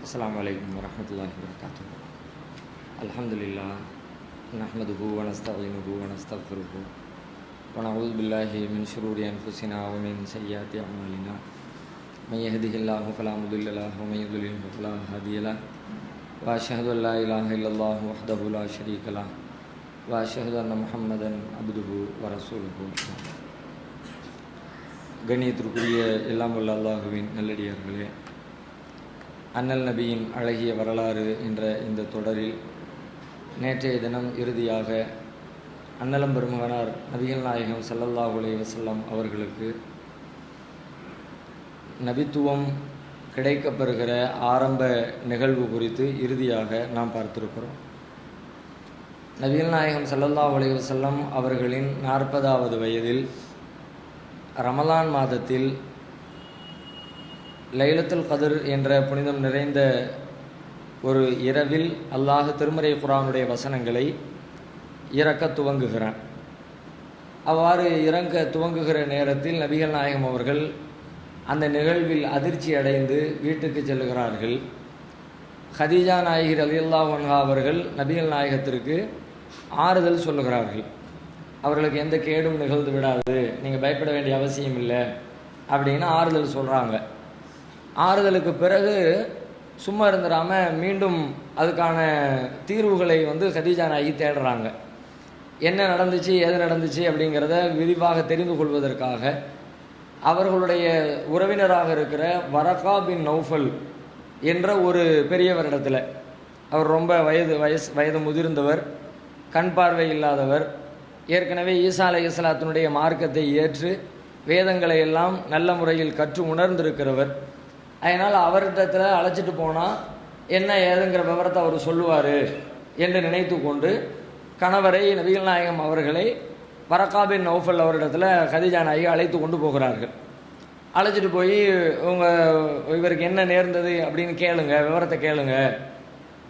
अस्सलामु अलैकुम वरहमतुल्लाहि वबरकातुहू। अल्हम्दुलिल्लाह नहमदुहु व नस्तईनुहु व नस्तगफिरुहु व नऊज़ु बिल्लाहि मिन शुरूरि अनफुसिना व मिन सय्यिआति अअमालिना। मन यहदिहिल्लाहु फला मुदिल्ल लहु व मन युद्लिलहु फला हादिय लहु व अशहदु अल्ला इलाहा इल्लल्लाहु वहदहु ला शरीक लहु व अशहदु अन्न मुहम्मदन अब्दुहु व रसूलुहु। கண்ணியத்திற்குரிய எல்லாம் வல்ல அல்லாஹுவின் நல்லடியார்களே, அண்ணல் நபியின் அழகிய வரலாறு என்ற இந்த தொடரில் நேற்றைய தினம் இறுதியாக அன்னலம் பெருமகனார் நபிகள் நாயகம் ஸல்லல்லாஹு அலைஹி வஸல்லம் அவர்களுக்கு நபித்துவம் கிடைக்கப்பெறுகிற ஆரம்ப நிகழ்வு குறித்து இறுதியாக நாம் பார்த்திருக்கிறோம். நபிகள் நாயகம் ஸல்லல்லாஹு அலைஹி வஸல்லம் அவர்களின் 40வது வயதில் ரமலான் மாதத்தில் லைலத்துல் கத்ர் என்ற புனிதம் நிறைந்த ஒரு இரவில் அல்லாஹ் திருமறை குர்ஆனுடைய வசனங்களை இறக்க துவங்குகிறான். அவ்வாறு இறங்க துவங்குகிற நேரத்தில் நபிகள் நாயகம் அவர்கள் அந்த நிகழ்வில் அதிர்ச்சி அடைந்து வீட்டுக்கு செல்லுகிறார்கள். ஹதீஜா நாயகி ரலியல்லாஹு அன்ஹா அவர்கள் நபிகள் நாயகத்திற்கு ஆறுதல் சொல்லுகிறார்கள். அவர்களுக்கு எந்த கேடும் நிகழ்ந்து விடாது, நீங்கள் பயப்பட வேண்டிய அவசியம் இல்லை அப்படின்னு ஆறுதல் சொல்கிறாங்க. ஆறுதலுக்கு பிறகு சும்மா இருந்துடாமல் மீண்டும் அதுக்கான தீர்வுகளை ஹதீஜா நாயகி தேடுறாங்க. என்ன நடந்துச்சு, எது நடந்துச்சு அப்படிங்கிறத விரிவாக தெரிந்து கொள்வதற்காக அவர்களுடைய உறவினராக இருக்கிற வரகா பின் நௌஃபல் என்ற ஒரு பெரியவரிடத்தில், அவர் ரொம்ப வயது முதிர்ந்தவர், கண் பார்வை இல்லாதவர், ஏற்கனவே ஈசா அலைஹிஸ்ஸலாத்தினுடைய மார்க்கத்தை ஏற்று வேதங்களை எல்லாம் நல்ல முறையில் கற்று உணர்ந்திருக்கிறவர். அதனால் அவரிடத்தில் அழைச்சிட்டு போனால் என்ன ஏதுங்கிற விவரத்தை அவர் சொல்லுவார் என்று நினைத்து கொண்டு கணவரை நபிகள் நாயகம் அவர்களை வரகா பின் நௌஃபல் அவரிடத்தில் ஹதீஜா நாயகி அழைத்து கொண்டு போகிறார்கள். அழைச்சிட்டு போய் இவருக்கு என்ன நேர்ந்தது அப்படின்னு கேளுங்க, விவரத்தை கேளுங்க.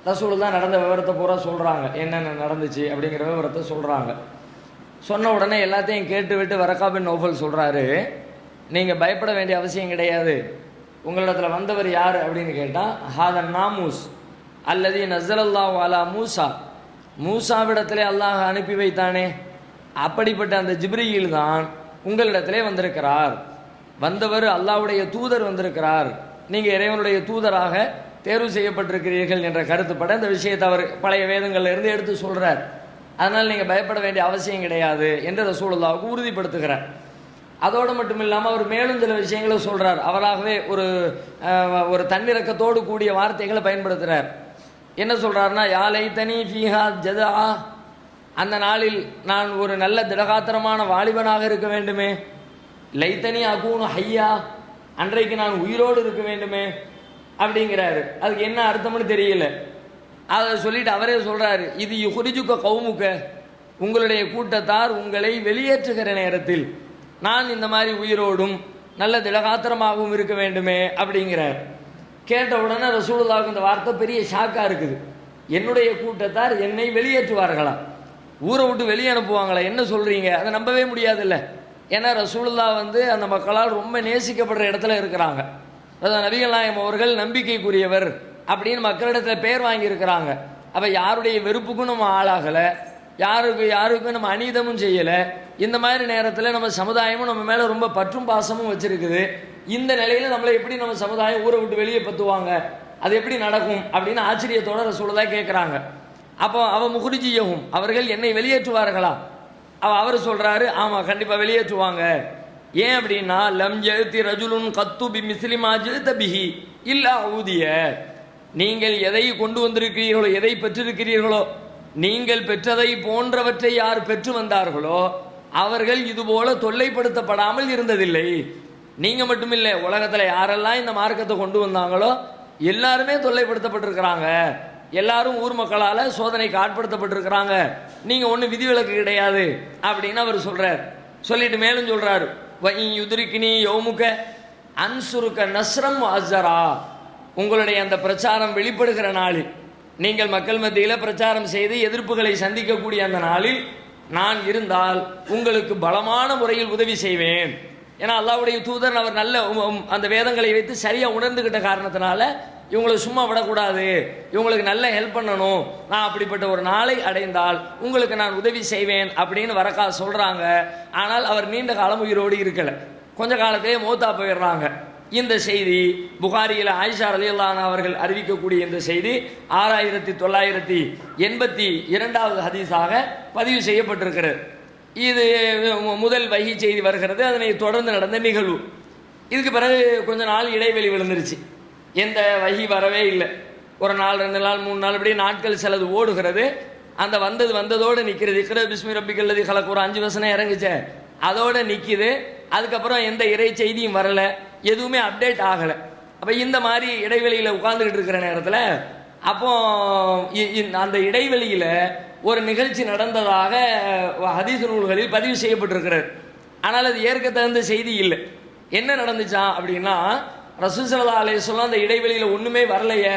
ரசூலுல்லாஹ் நடந்த விவரத்தை பூரா சொல்கிறாங்க, என்னென்ன நடந்துச்சு அப்படிங்கிற விவரத்தை சொல்கிறாங்க. சொன்ன உடனே எல்லாத்தையும் கேட்டுவிட்டு வரகா பின் நௌஃபல் சொல்கிறாரு, நீங்கள் பயப்பட வேண்டிய அவசியம் கிடையாது. உங்களிடத்தில் வந்தவர் யார் அப்படின்னு கேட்டால், ஹாதன் நாமூஸ் அல்லது நஸலல்லாஹு அலா மூசா, மூசாவிடத்திலே அல்லாஹ் அனுப்பி வைத்தானே அப்படிப்பட்ட அந்த ஜிப்ரீல் தான் உங்களிடத்திலே வந்திருக்கிறார். வந்தவர் அல்லாஹ்வுடைய தூதர் வந்திருக்கிறார், நீங்கள் இறைவனுடைய தூதராக தேர்வு செய்யப்பட்டிருக்கிறீர்கள் என்ற கருத்துப்பட இந்த விஷயத்தை அவர் பழைய வேதங்கள்ல இருந்து எடுத்து சொல்கிறார். அதனால் நீங்கள் பயப்பட வேண்டிய அவசியம் கிடையாது என்று ரசூலுல்லாஹ்வுக்கு உறுதிப்படுத்துகிறார். அதோடு மட்டும் இல்லாமல் அவர் மேலும் சில விஷயங்களை சொல்கிறார். அவராகவே ஒரு தன்னிறக்கத்தோடு கூடிய வார்த்தைகளை பயன்படுத்துகிறார். என்ன சொல்கிறாருன்னா, யா லைத்தனி ஃபீஹா ஜதா, அந்த நாளில் நான் ஒரு நல்ல திடகாத்திரமான வாலிபனாக இருக்க வேண்டுமே. லைத்தனி அகூனு ஹையா, அன்றைக்கு நான் உயிரோடு இருக்க வேண்டுமே அப்படிங்கிறாரு. அதுக்கு என்ன அர்த்தம்னு தெரியல. அதை சொல்லிட்டு அவரே சொல்கிறாரு, இது யுஹ்ரிஜுக கௌமுக, உங்களுடைய கூட்டத்தார் உங்களை வெளியேற்றுகிற நேரத்தில் நான் இந்த மாதிரி உயிரோடும் நல்ல திடகாத்திரமாகவும் இருக்க வேண்டுமே அப்படிங்கிறார். கேட்ட உடனே ரசூலுல்லாஹ்வுக்கு இந்த வார்த்தை பெரிய ஷாக்காக இருக்குது. என்னுடைய கூட்டத்தார் என்னை வெளியேற்றுவார்களா, ஊரை விட்டு வெளியே அனுப்புவாங்களா, என்ன சொல்கிறீங்க? அதை நம்பவே முடியாதுல்ல. ஏன்னா ரசூலுல்லாஹ் அந்த மக்களால் ரொம்ப நேசிக்கப்படுற இடத்துல இருக்கிறாங்க. அதாவது நபிகள் நாயகம் அவர்கள் நம்பிக்கைக்குரியவர் அப்படின்னு மக்களிடத்தில் பேர் வாங்கியிருக்கிறாங்க. அப்போ யாருடைய வெறுப்புக்கும் நம்ம ஆளாகலை, யாருக்கும் நம்ம அநீதமும் செய்யலை. இந்த மாதிரி நேரத்தில் நம்ம சமுதாயமும் நம்ம மேலே ரொம்ப பற்றும் பாசமும் வச்சுருக்குது. இந்த நிலையில் நம்மளை எப்படி நம்ம சமுதாயம் ஊரை விட்டு வெளியே பற்றுவாங்க, அது எப்படி நடக்கும் அப்படின்னு ஆச்சரியத்தோட ரசூலுல்லாஹ் கேட்குறாங்க. அப்போ முஹ்ரிஜியஹும், அவர்கள் என்னை வெளியேற்றுவார்களா? அவர் சொல்கிறாரு, ஆமாம் கண்டிப்பாக வெளியேற்றுவாங்க. ஏன் அப்படின்னா, லம் யஅதி ரஜுலுன் கத்து பி மிஸ்லி மா ஜிஅத பிஹி இல்லா ஊதிய, நீங்கள் எதை கொண்டு வந்திருக்கிறீர்களோ, எதை பெற்றிருக்கிறீர்களோ, நீங்கள் பெற்றதை போன்றவற்றை யார் பெற்று வந்தார்களோ அவர்கள் இதுபோல தொல்லைப்படுத்தப்படாமல் இருந்ததில்லை. நீங்கள் மட்டுமில்லை, உலகத்தில் யாரெல்லாம் இந்த மார்க்கத்தை கொண்டு வந்தாங்களோ எல்லாருமே தொல்லைப்படுத்தப்பட்டிருக்கிறாங்க. எல்லாரும் ஊர் மக்களால் சோதனைக்கு ஆட்படுத்தப்பட்டிருக்கிறாங்க. நீங்கள் ஒன்றும் விதிவிலக்கு கிடையாது அப்படின்னு அவர் சொல்கிறார். சொல்லிட்டு மேலும் சொல்கிறார், யுத்ரிக்னி யௌமுக அன்சுருக்க நஸ்ரம் அஸ்ஸரா, உங்களுடைய அந்த பிரச்சாரம் வெளிப்படுகிற நாளில், நீங்கள் மக்கள் மத்தியில் பிரச்சாரம் செய்து எதிர்ப்புகளை சந்திக்கக்கூடிய அந்த நாளில் நான் இருந்தால் உங்களுக்கு பலமான முறையில் உதவி செய்வேன். ஏன்னா அல்லாஹ்வுடைய தூதர் அவர் நல்ல அந்த வேதங்களை வைத்து சரியாக உணர்ந்துகிட்ட காரணத்தினால இவங்களை சும்மா விடக்கூடாது, இவங்களுக்கு நல்ல ஹெல்ப் பண்ணணும், நான் அப்படிப்பட்ட ஒரு நாளை அடைந்தால் உங்களுக்கு நான் உதவி செய்வேன் அப்படின்னு வரக்கா சொல்கிறாங்க. ஆனால் அவர் நீண்ட காலம் உயிரோடு இருக்கலை, கொஞ்ச காலத்திலே மௌத்தா போயிடுறாங்க. இந்த செய்தி புகாரியில் ஆயிஷா ரலியல்லாஹு அன்ஹா அவர்கள் அறிவிக்கக்கூடிய இந்த செய்தி 6982வது ஹதீஸாக பதிவு செய்யப்பட்டிருக்கிறது. இது முதல் வஹி செய்தி வருகிறது. அதனை தொடர்ந்து நடந்த நிகழ்வு. இதுக்கு பிறகு கொஞ்ச நாள் இடைவெளி விழுந்துருச்சு, எந்த வஹி வரவே இல்லை. ஒரு நாள், 2 நாள், 3 நாள், இப்படி நாட்கள் சிலது ஓடுகிறது. அந்த வந்ததோடு நிற்கிறது. இக்ரா பிஸ்மி ரப்பிக்கல் லதீ கலக் ஒரு 5 வசனம் இறங்குச்சே, அதோட நிற்கிது. அதுக்கப்புறம் எந்த இறை செய்தியும் வரல, எதுவுமே அப்டேட் ஆகலை. அப்போ இந்த மாதிரி இடைவெளியில் உட்கார்ந்துக்கிட்டு இருக்கிற நேரத்தில் அப்போ அந்த இடைவெளியில் ஒரு நிகழ்ச்சி நடந்ததாக ஹதீஸ் நூல்களில் பதிவு செய்யப்பட்டிருக்கிறது. ஆனால் அது ஏற்க தகுந்த செய்தி இல்லை. என்ன நடந்துச்சா அப்படின்னா, ரசூல் ஸல்லல்லாஹு அலைஹி வஸல்லம் அந்த இடைவெளியில் ஒன்றுமே வரலையே,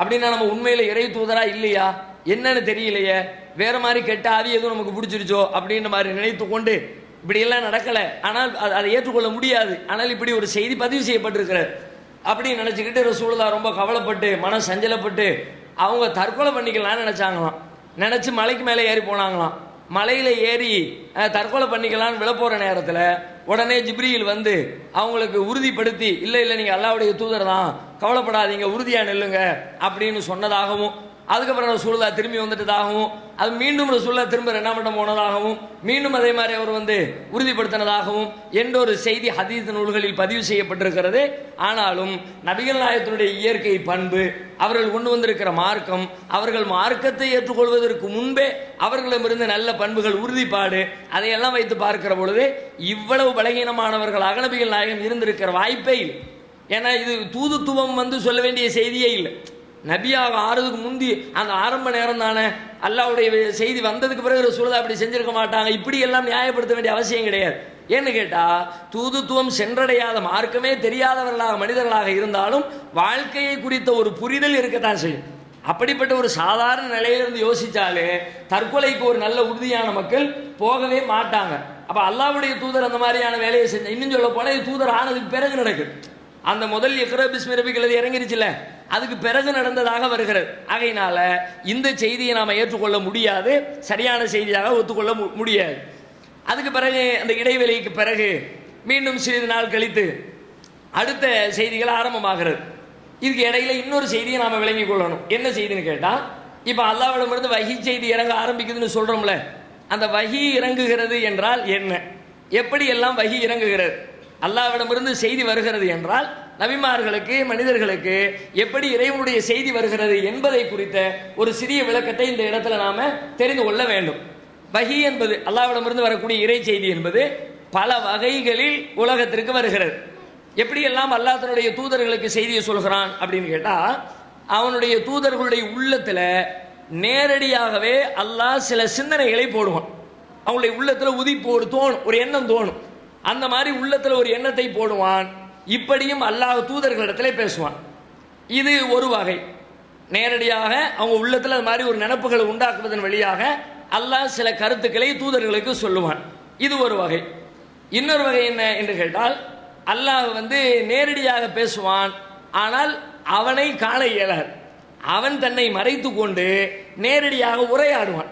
அப்படின்னா நம்ம உண்மையில் இறை தூதரா இல்லையா என்னன்னு தெரியலையே, வேற மாதிரி கெட்ட ஆவி எதுவும் நமக்கு பிடிச்சிருச்சோ அப்படின்ற மாதிரி நினைத்து கொண்டு இப்படியெல்லாம் நடக்கலை, ஆனால் அதை ஏற்றுக்கொள்ள முடியாது, ஆனால் இப்படி ஒரு செய்தி பதிவு செய்யப்பட்டிருக்கிறது அப்படின்னு நினச்சிக்கிட்டு ரசூலுல்லாஹ் ரொம்ப கவலைப்பட்டு மன சஞ்சலப்பட்டு அவங்க தற்கொலை பண்ணிக்கலாம்னு நினச்சாங்களாம். நினச்சி மலைக்கு மேலே ஏறி போனாங்களாம். மலையில் ஏறி தற்கொலை பண்ணிக்கலான்னு விழப்போகிற நேரத்தில் உடனே ஜிப்ரீல் வந்து அவங்களுக்கு உறுதிப்படுத்தி, இல்லை நீங்கள் அல்லாஹ்வுடைய தூதர் தான், கவலைப்படாதீங்க, உறுதியாக நில்லுங்க அப்படின்னு சொன்னதாகவும், அதுக்கப்புறம் ரசூலுல்லாஹ் திரும்பி வந்துட்டதாகவும், அது மீண்டும் ரசூலுல்லாஹ் திரும்ப 2ஆம் இடம் போனதாகவும், மீண்டும் அதே மாதிரி அவர் வந்து உறுதிப்படுத்தினதாகவும் என்ற ஒரு செய்தி ஹதீஸ் நூல்களில் பதிவு செய்யப்பட்டிருக்கிறது. ஆனாலும் நபிகள் நாயகத்தினுடைய இயற்கை பண்பு, அவர்கள் கொண்டு வந்திருக்கிற மார்க்கம், அவர்கள் மார்க்கத்தை ஏற்றுக்கொள்வதற்கு முன்பே அவர்களிடமிருந்து நல்ல பண்புகள், உறுதிப்பாடு, அதையெல்லாம் வைத்து பார்க்கிற பொழுது இவ்வளவு பலகீனமானவர்களாக நபிகள் நாயகம் இருந்திருக்கிற வாய்ப்பே இல்லை. ஏன்னா இது தூதுத்துவம் வந்து சொல்ல வேண்டிய செய்தியே இல்லை. நபியாக ஆறுறதுக்கு முந்தி அந்த ஆரம்ப நேரம் தானே, அல்லாஹ்வுடைய செய்தி வந்ததுக்கு பிறகு ரசூலுல்லாஹ் அப்படி செஞ்சிருக்க மாட்டாங்க. இப்படி எல்லாம் நியாயப்படுத்த வேண்டிய அவசியம் கிடையாது. ஏன்னு கேட்டால், தூதுத்துவம் சென்றடையாத, மார்க்கமே தெரியாதவர்களாக மனிதர்களாக இருந்தாலும் வாழ்க்கையை குறித்த ஒரு புரிதல் இருக்கத்தான் செய்யும். அப்படிப்பட்ட ஒரு சாதாரண நிலையிலிருந்து யோசிச்சாலே தற்கொலைக்கு ஒரு நல்ல உறுதியான மக்கள் போகவே மாட்டாங்க. அப்போ அல்லாஹ்வுடைய தூதர் அந்த மாதிரியான வேலையை செஞ்ச, இன்னும் சொல்ல போனால் தூதர் ஆனதுக்கு பிறகு நடக்குது. அந்த முதல் இக்ரா பிஸ்மி ரப்பிக்கல் லதீ இறங்கிருச்சுல, அதுக்கு பிறகு நடந்ததாக வருகிறது. ஆகையினால இந்த செய்தியை நாம் ஏற்றுக்கொள்ள முடியாது, சரியான செய்தியாக ஒத்துக்கொள்ள முடியாது. அதுக்கு பிறகு அந்த இடைவெளிக்கு பிறகு மீண்டும் சிறிது நாள் கழித்து அடுத்த செய்திகள் ஆரம்பமாகிறது. இதுக்கு இடையில இன்னொரு செய்தியை நாம் விளங்கிக் கொள்ளணும். என்ன செய்தின்னு கேட்டால், இப்போ அல்லாஹ்விடமிருந்து வஹி செய்தி இறங்க ஆரம்பிக்குதுன்னு சொல்கிறோம்ல, அந்த வஹி இறங்குகிறது என்றால் என்ன, எப்படி எல்லாம் வஹி இறங்குகிறது, அல்லாஹ்விடமிருந்து செய்தி வருகிறது என்றால் நபிமார்களுக்கு, மனிதர்களுக்கு எப்படி இறைவனுடைய செய்தி வருகிறது என்பதை குறித்த ஒரு சிறிய விளக்கத்தை இந்த இடத்துல நாம தெரிந்து கொள்ள வேண்டும். வஹி என்பது, அல்லாஹ்விடமிருந்து வரக்கூடிய இறை செய்தி என்பது பல வகைகளில் உலகத்திற்கு வருகிறது. எப்படியெல்லாம் அல்லாஹ் தன்னுடைய தூதர்களுக்கு செய்தியை சொல்கிறான் அப்படின்னு கேட்டால், அவனுடைய தூதர்களுடைய உள்ளத்தில் நேரடியாகவே அல்லாஹ் சில சிந்தனைகளை போடுவான். அவங்களுடைய உள்ளத்தில் உதிப்பு ஒரு தோணும், ஒரு எண்ணம் தோணும். அந்த மாதிரி உள்ளத்தில் ஒரு எண்ணத்தை போடுவான். இப்படியும் அல்லாஹ் தூதர்களிடத்தில் பேசுவான். இது ஒரு வகை. நேரடியாக அவங்க உள்ளத்தில் அது மாதிரி ஒரு நினைப்புகளை உண்டாக்குவதன் வழியாக அல்லாஹ் சில கருத்துக்களை தூதர்களுக்கு சொல்லுவான். இது ஒரு வகை. இன்னொரு வகை என்ன என்று கேட்டால், அல்லாஹ் வந்து நேரடியாக பேசுவான், ஆனால் அவனை காண இயலாது. அவன் தன்னை மறைத்து கொண்டு நேரடியாக உரையாடுவான்.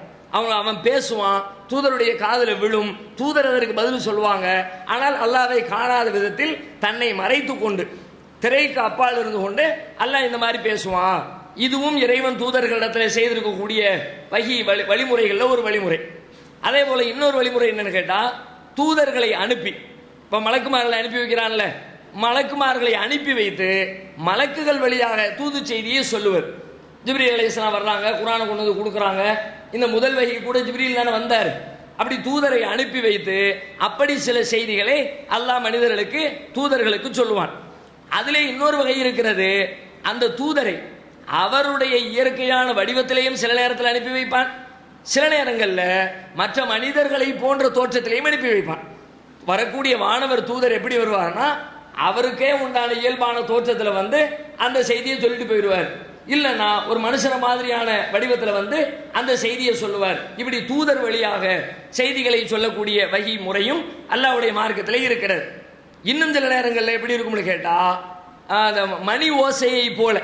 அவன் பேசுவான், தூதருடைய காதில் விழும், தூதர் அதற்கு பதில் சொல்லுவாங்க. ஆனால் அல்லாஹ்வை காணாத விதத்தில் தன்னை மறைத்து கொண்டு திரைக்கு அப்பால் இருந்து கொண்டு அல்லாஹ் இந்த மாதிரி பேசுவான். இதுவும் இறைவன் தூதர்களிடத்தில் செய்திருக்கக்கூடிய வஹி வழிமுறைகளில் ஒரு வழிமுறை. அதே போல இன்னொரு வழிமுறை என்னன்னு கேட்டால், தூதர்களை அனுப்பி, இப்போ மலக்குமார்களை அனுப்பி வைக்கிறான்ல, மலக்குமார்களை அனுப்பி வைத்து மலக்குகள் வழியாக தூது செய்தியை சொல்லுவர். ஜிப்ரீல் அலைஹிஸ்ஸலாம் வர்றாங்க, குர்ஆனை கொண்டு வந்து கொடுக்குறாங்க. இந்த முதல் வஹி கூட ஜிப்ரீல் தானே வந்தார். அப்படி தூதரை அனுப்பி வைத்து அப்படி சில செய்திகளை அல்லாஹ் மனிதர்களுக்கு, தூதர்களுக்கு சொல்லுவான். அதிலே இன்னொரு வகை இருக்கிறது. அந்த தூதரை அவருடைய இயற்கையான வடிவத்திலேயும் சில நேரத்தில் அனுப்பி வைப்பான், சில நேரங்களில் மற்ற மனிதர்களை போன்ற தோற்றத்திலையும் அனுப்பி வைப்பான். வரக்கூடிய வானவர் தூதர் எப்படி வருவார்னா, அவருக்கே உண்டான இயல்பான தோற்றத்தில் வந்து அந்த செய்தியை சொல்லிட்டு போயிடுவார். இல்லைன்னா ஒரு மனுஷன மாதிரியான வடிவத்தில் வந்து அந்த செய்தியை சொல்லுவார். இப்படி தூதர் வழியாக செய்திகளை சொல்லக்கூடிய வகை முறையும் அல்லாஹ்வுடைய மார்க்கத்தில் இருக்கிறது. இன்னும் சில நேரங்களில் எப்படி இருக்கும்னு கேட்டால், அந்த மணி ஓசையை போல,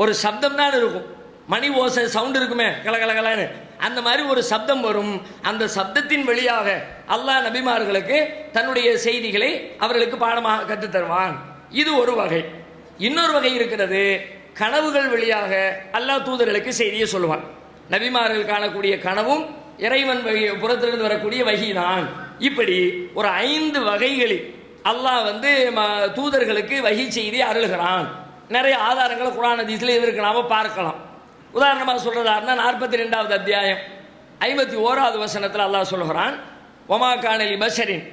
ஒரு சப்தம் தான் இருக்கும், மணி ஓசை சவுண்ட் இருக்குமே கலகலகலன்னு, அந்த மாதிரி ஒரு சப்தம் வரும். அந்த சப்தத்தின் வழியாக அல்லாஹ் நபிமார்களுக்கு தன்னுடைய செய்திகளை அவர்களுக்கு பாடமாக கற்றுத் தருவான். இது ஒரு வகை. இன்னொரு வகை இருக்கிறது, கனவுகள் வழியாக அல்லாஹ் தூதர்களுக்கு செய்தியை சொல்லுவான். நபிமார்கள் காணக்கூடிய கனவும் இறைவன் புறத்திலிருந்து வரக்கூடிய வகிதான். இப்படி ஒரு 5 வகைகளில் அல்லாஹ் தூதர்களுக்கு வகி செய்தி அருள்கிறான். நிறைய ஆதாரங்களை குர்ஆன் ஹதீஸ்ல இதற்கு நாம பார்க்கலாம். உதாரணமாக சொல்றதா இருந்தால் 42வது அத்தியாயம் 51வது வசனத்தில் அல்லாஹ் சொல்கிறான், ஒமா கானலி பஷரின்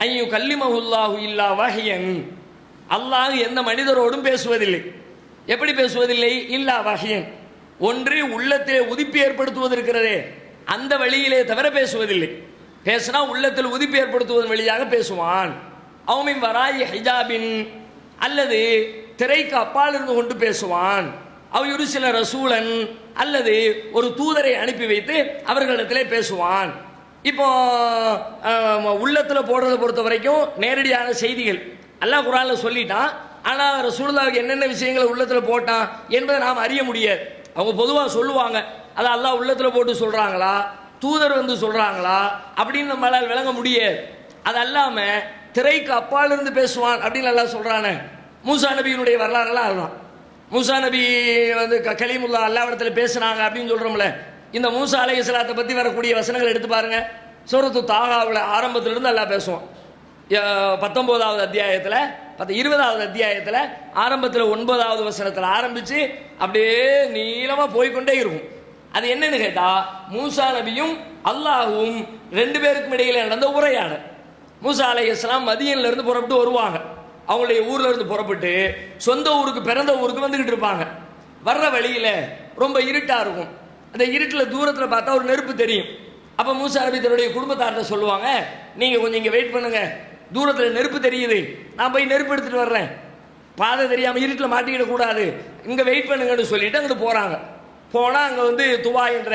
ஐயு கல்லிமஹுல்லாஹு இல்லா வஹியன். அல்லாஹ் எந்த மனிதரோடும் பேசுவதில்லை. எப்படி பேசுவதில்லை? இல்லா வஹியன், ஒன்று உள்ளத்திலே உதிப்பு ஏற்படுத்துவது இருக்கிறதே அந்த வழியிலே தவிர பேசுவதில்லை. பேசினா உள்ளத்தில் உதிப்பு ஏற்படுத்துவதன் வழியாக பேசுவான். அவமின் வராய் ஹிஜாபின், அல்லது திரைக்கு அப்பால் இருந்து கொண்டு பேசுவான். அவர் சில ரசூலன், அல்லது ஒரு தூதரை அனுப்பி வைத்து அவர்களிடத்திலே பேசுவான். இப்போ உள்ளத்தில் போடுறதை பொறுத்த வரைக்கும் நேரடியான செய்திகள் அல்லாஹ் குர்ஆன்ல சொல்லிட்டான். ஆனால் ரசூலுல்லாஹ்வுக்கு என்னென்ன விஷயங்களை உள்ளத்தில் போட்டான் என்பதை நாம் அறிய முடியாது. அவங்க பொதுவாக சொல்லுவாங்க, அதை அல்லாஹ் உள்ளத்தில் போட்டு சொல்கிறாங்களா, தூதர் சொல்கிறாங்களா அப்படின்னு நம்மளால் விளங்க முடியாது. அது அல்லாமல் திரைக்கு அப்பால் இருந்து பேசுவான் அப்படின்னு அல்லாஹ் சொல்கிறானே. மூசா நபியினுடைய வரலாறுலாம் அதுதான். மூசா நபி கலீமுல்லா அல்லாஹ்விடத்தில் பேசுனாங்க அப்படின்னு சொல்கிறோம்ல. இந்த மூசா அலைஹிஸ்ஸலாத்தை பற்றி வரக்கூடிய வசனங்கள் எடுத்து பாருங்க. சூரத்து தாகாவில் ஆரம்பத்திலிருந்து அல்லாஹ் பேசுவான். 19வது அத்தியாயத்தில் 20வது அத்தியாயத்தில் ஆரம்பத்தில் 9வது வசனத்தில் ஆரம்பித்து அப்படியே நீளமாக போய்கொண்டே இருக்கும். அது என்னன்னு கேட்டால், மூசா நபியும் அல்லாஹும் 2 பேருக்கும் இடையில நடந்த உரையாடல். மூசா அலைஹிஸ்ஸலாம் மதியன்லேருந்து புறப்பட்டு வருவாங்க. அவங்களுடைய ஊர்ல இருந்து புறப்பட்டு சொந்த ஊருக்கு, பிறந்த ஊருக்கு வந்துகிட்டு இருப்பாங்க. வர்ற வழியில் ரொம்ப இருட்டாக இருக்கும். அந்த இருட்டில் தூரத்தில் பார்த்தா ஒரு நெருப்பு தெரியும். அப்போ மூசா நபி தன்னுடைய குடும்பத்தார்கிட்ட சொல்லுவாங்க, நீங்கள் கொஞ்சம் இங்கே வெயிட் பண்ணுங்க, தூரத்தில் நெருப்பு தெரியுது, நான் போய் நெருப்பு எடுத்துகிட்டு வர்றேன், பாதை தெரியாமல் இருட்டில் மாட்டிக்கிடக்கூடாது, இங்கே வெயிட் பண்ணுங்கன்னு சொல்லிட்டு அங்கிட்டு போகிறாங்க. போனால் அங்கே துவா என்ற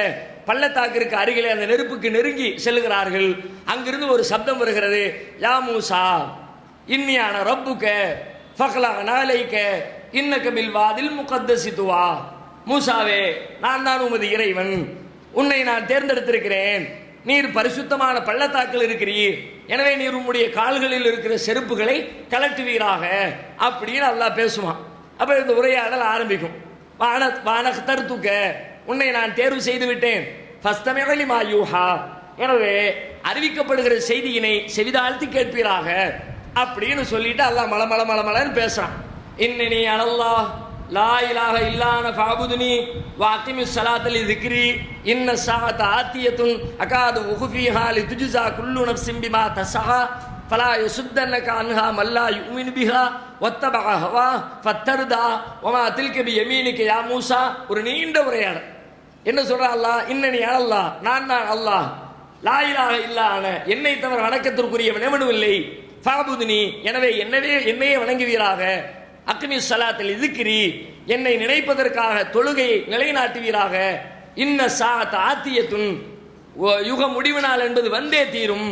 பள்ளத்தாக்கிற்கு அருகிலே அந்த நெருப்புக்கு நெருங்கி செல்லுகிறார்கள். அங்கிருந்து ஒரு சப்தம் வருகிறது, யா மூசா இன்னியான ரப்புக்க ஃபக்லா நாளைக்க இன்னக பில் வாதில் முகத்தஸி துவா. மூசாவே, நான் தான் உமது இறைவன், உன்னை நான் தேர்ந்தெடுத்திருக்கிறேன், நீர் பரிசுத்தமான பள்ளத்தாக்கில் இருக்கிறீர், எனவே நீர் உம்முடைய கால்களில் இருக்கிற செருப்புகளை கலட்டுவீராக அப்படின்னு அல்லாஹ் பேசுவான். அப்போ இந்த உரையாடல் ஆரம்பிக்கும். வானக்தர்துக, உன்னை நான் தேர்வு செய்து விட்டேன், ஃபஸ்தமிஅ லிமா யூஹா, எனவே அறிவிக்கப்படுகிற செய்தியினை செவிதாழ்த்தி கேட்பீராக அப்படின்னு சொல்லிட்டு அல்லாஹ் மலமலன்னு பேசுறான். இன்னனி அனல்லாஹ் லா இலாஹ இல்லான ஃபஅபுதுனி வஅகிமிஸ் ஸலாத்த லிذிக்ரி இன்ன ஸாஅத ஆத்தியத்துன் அகாது உஃபிஹா லிதுஜ்ஸா குல்லு நஃப்ஸின் பிமா தஸஹா ஃபலா யசுத்தன்னக அன்ஹா மல்லா யுமினு பிஹா வத்தபஅ ஹவா ஃபத்தர்தா வமா தில்க பியமீனிக யா மூசா. ஒரு நீண்ட உரையாடல். என்ன சொல்றா அல்லாஹ்? இன்னனி அனல்லாஹ், நான் அல்லாஹ், லா இலாஹ இல்லான, என்னை தவிர வணக்கத்திற்குரியவன் எவனும் இல்லை, ஃபஅபுதுனி, எனவே என்னையே வணங்குவீராக, அக்மிஸ் ஸலாத்த லிذிக்ரி, என்னை நினைப்பதற்காக தொழுகையை நிலைநாட்டுவீராக, இன்ன ஸாஅத ஆத்தியத்துன், யுக முடிவு நாள் என்பது வந்தே தீரும்,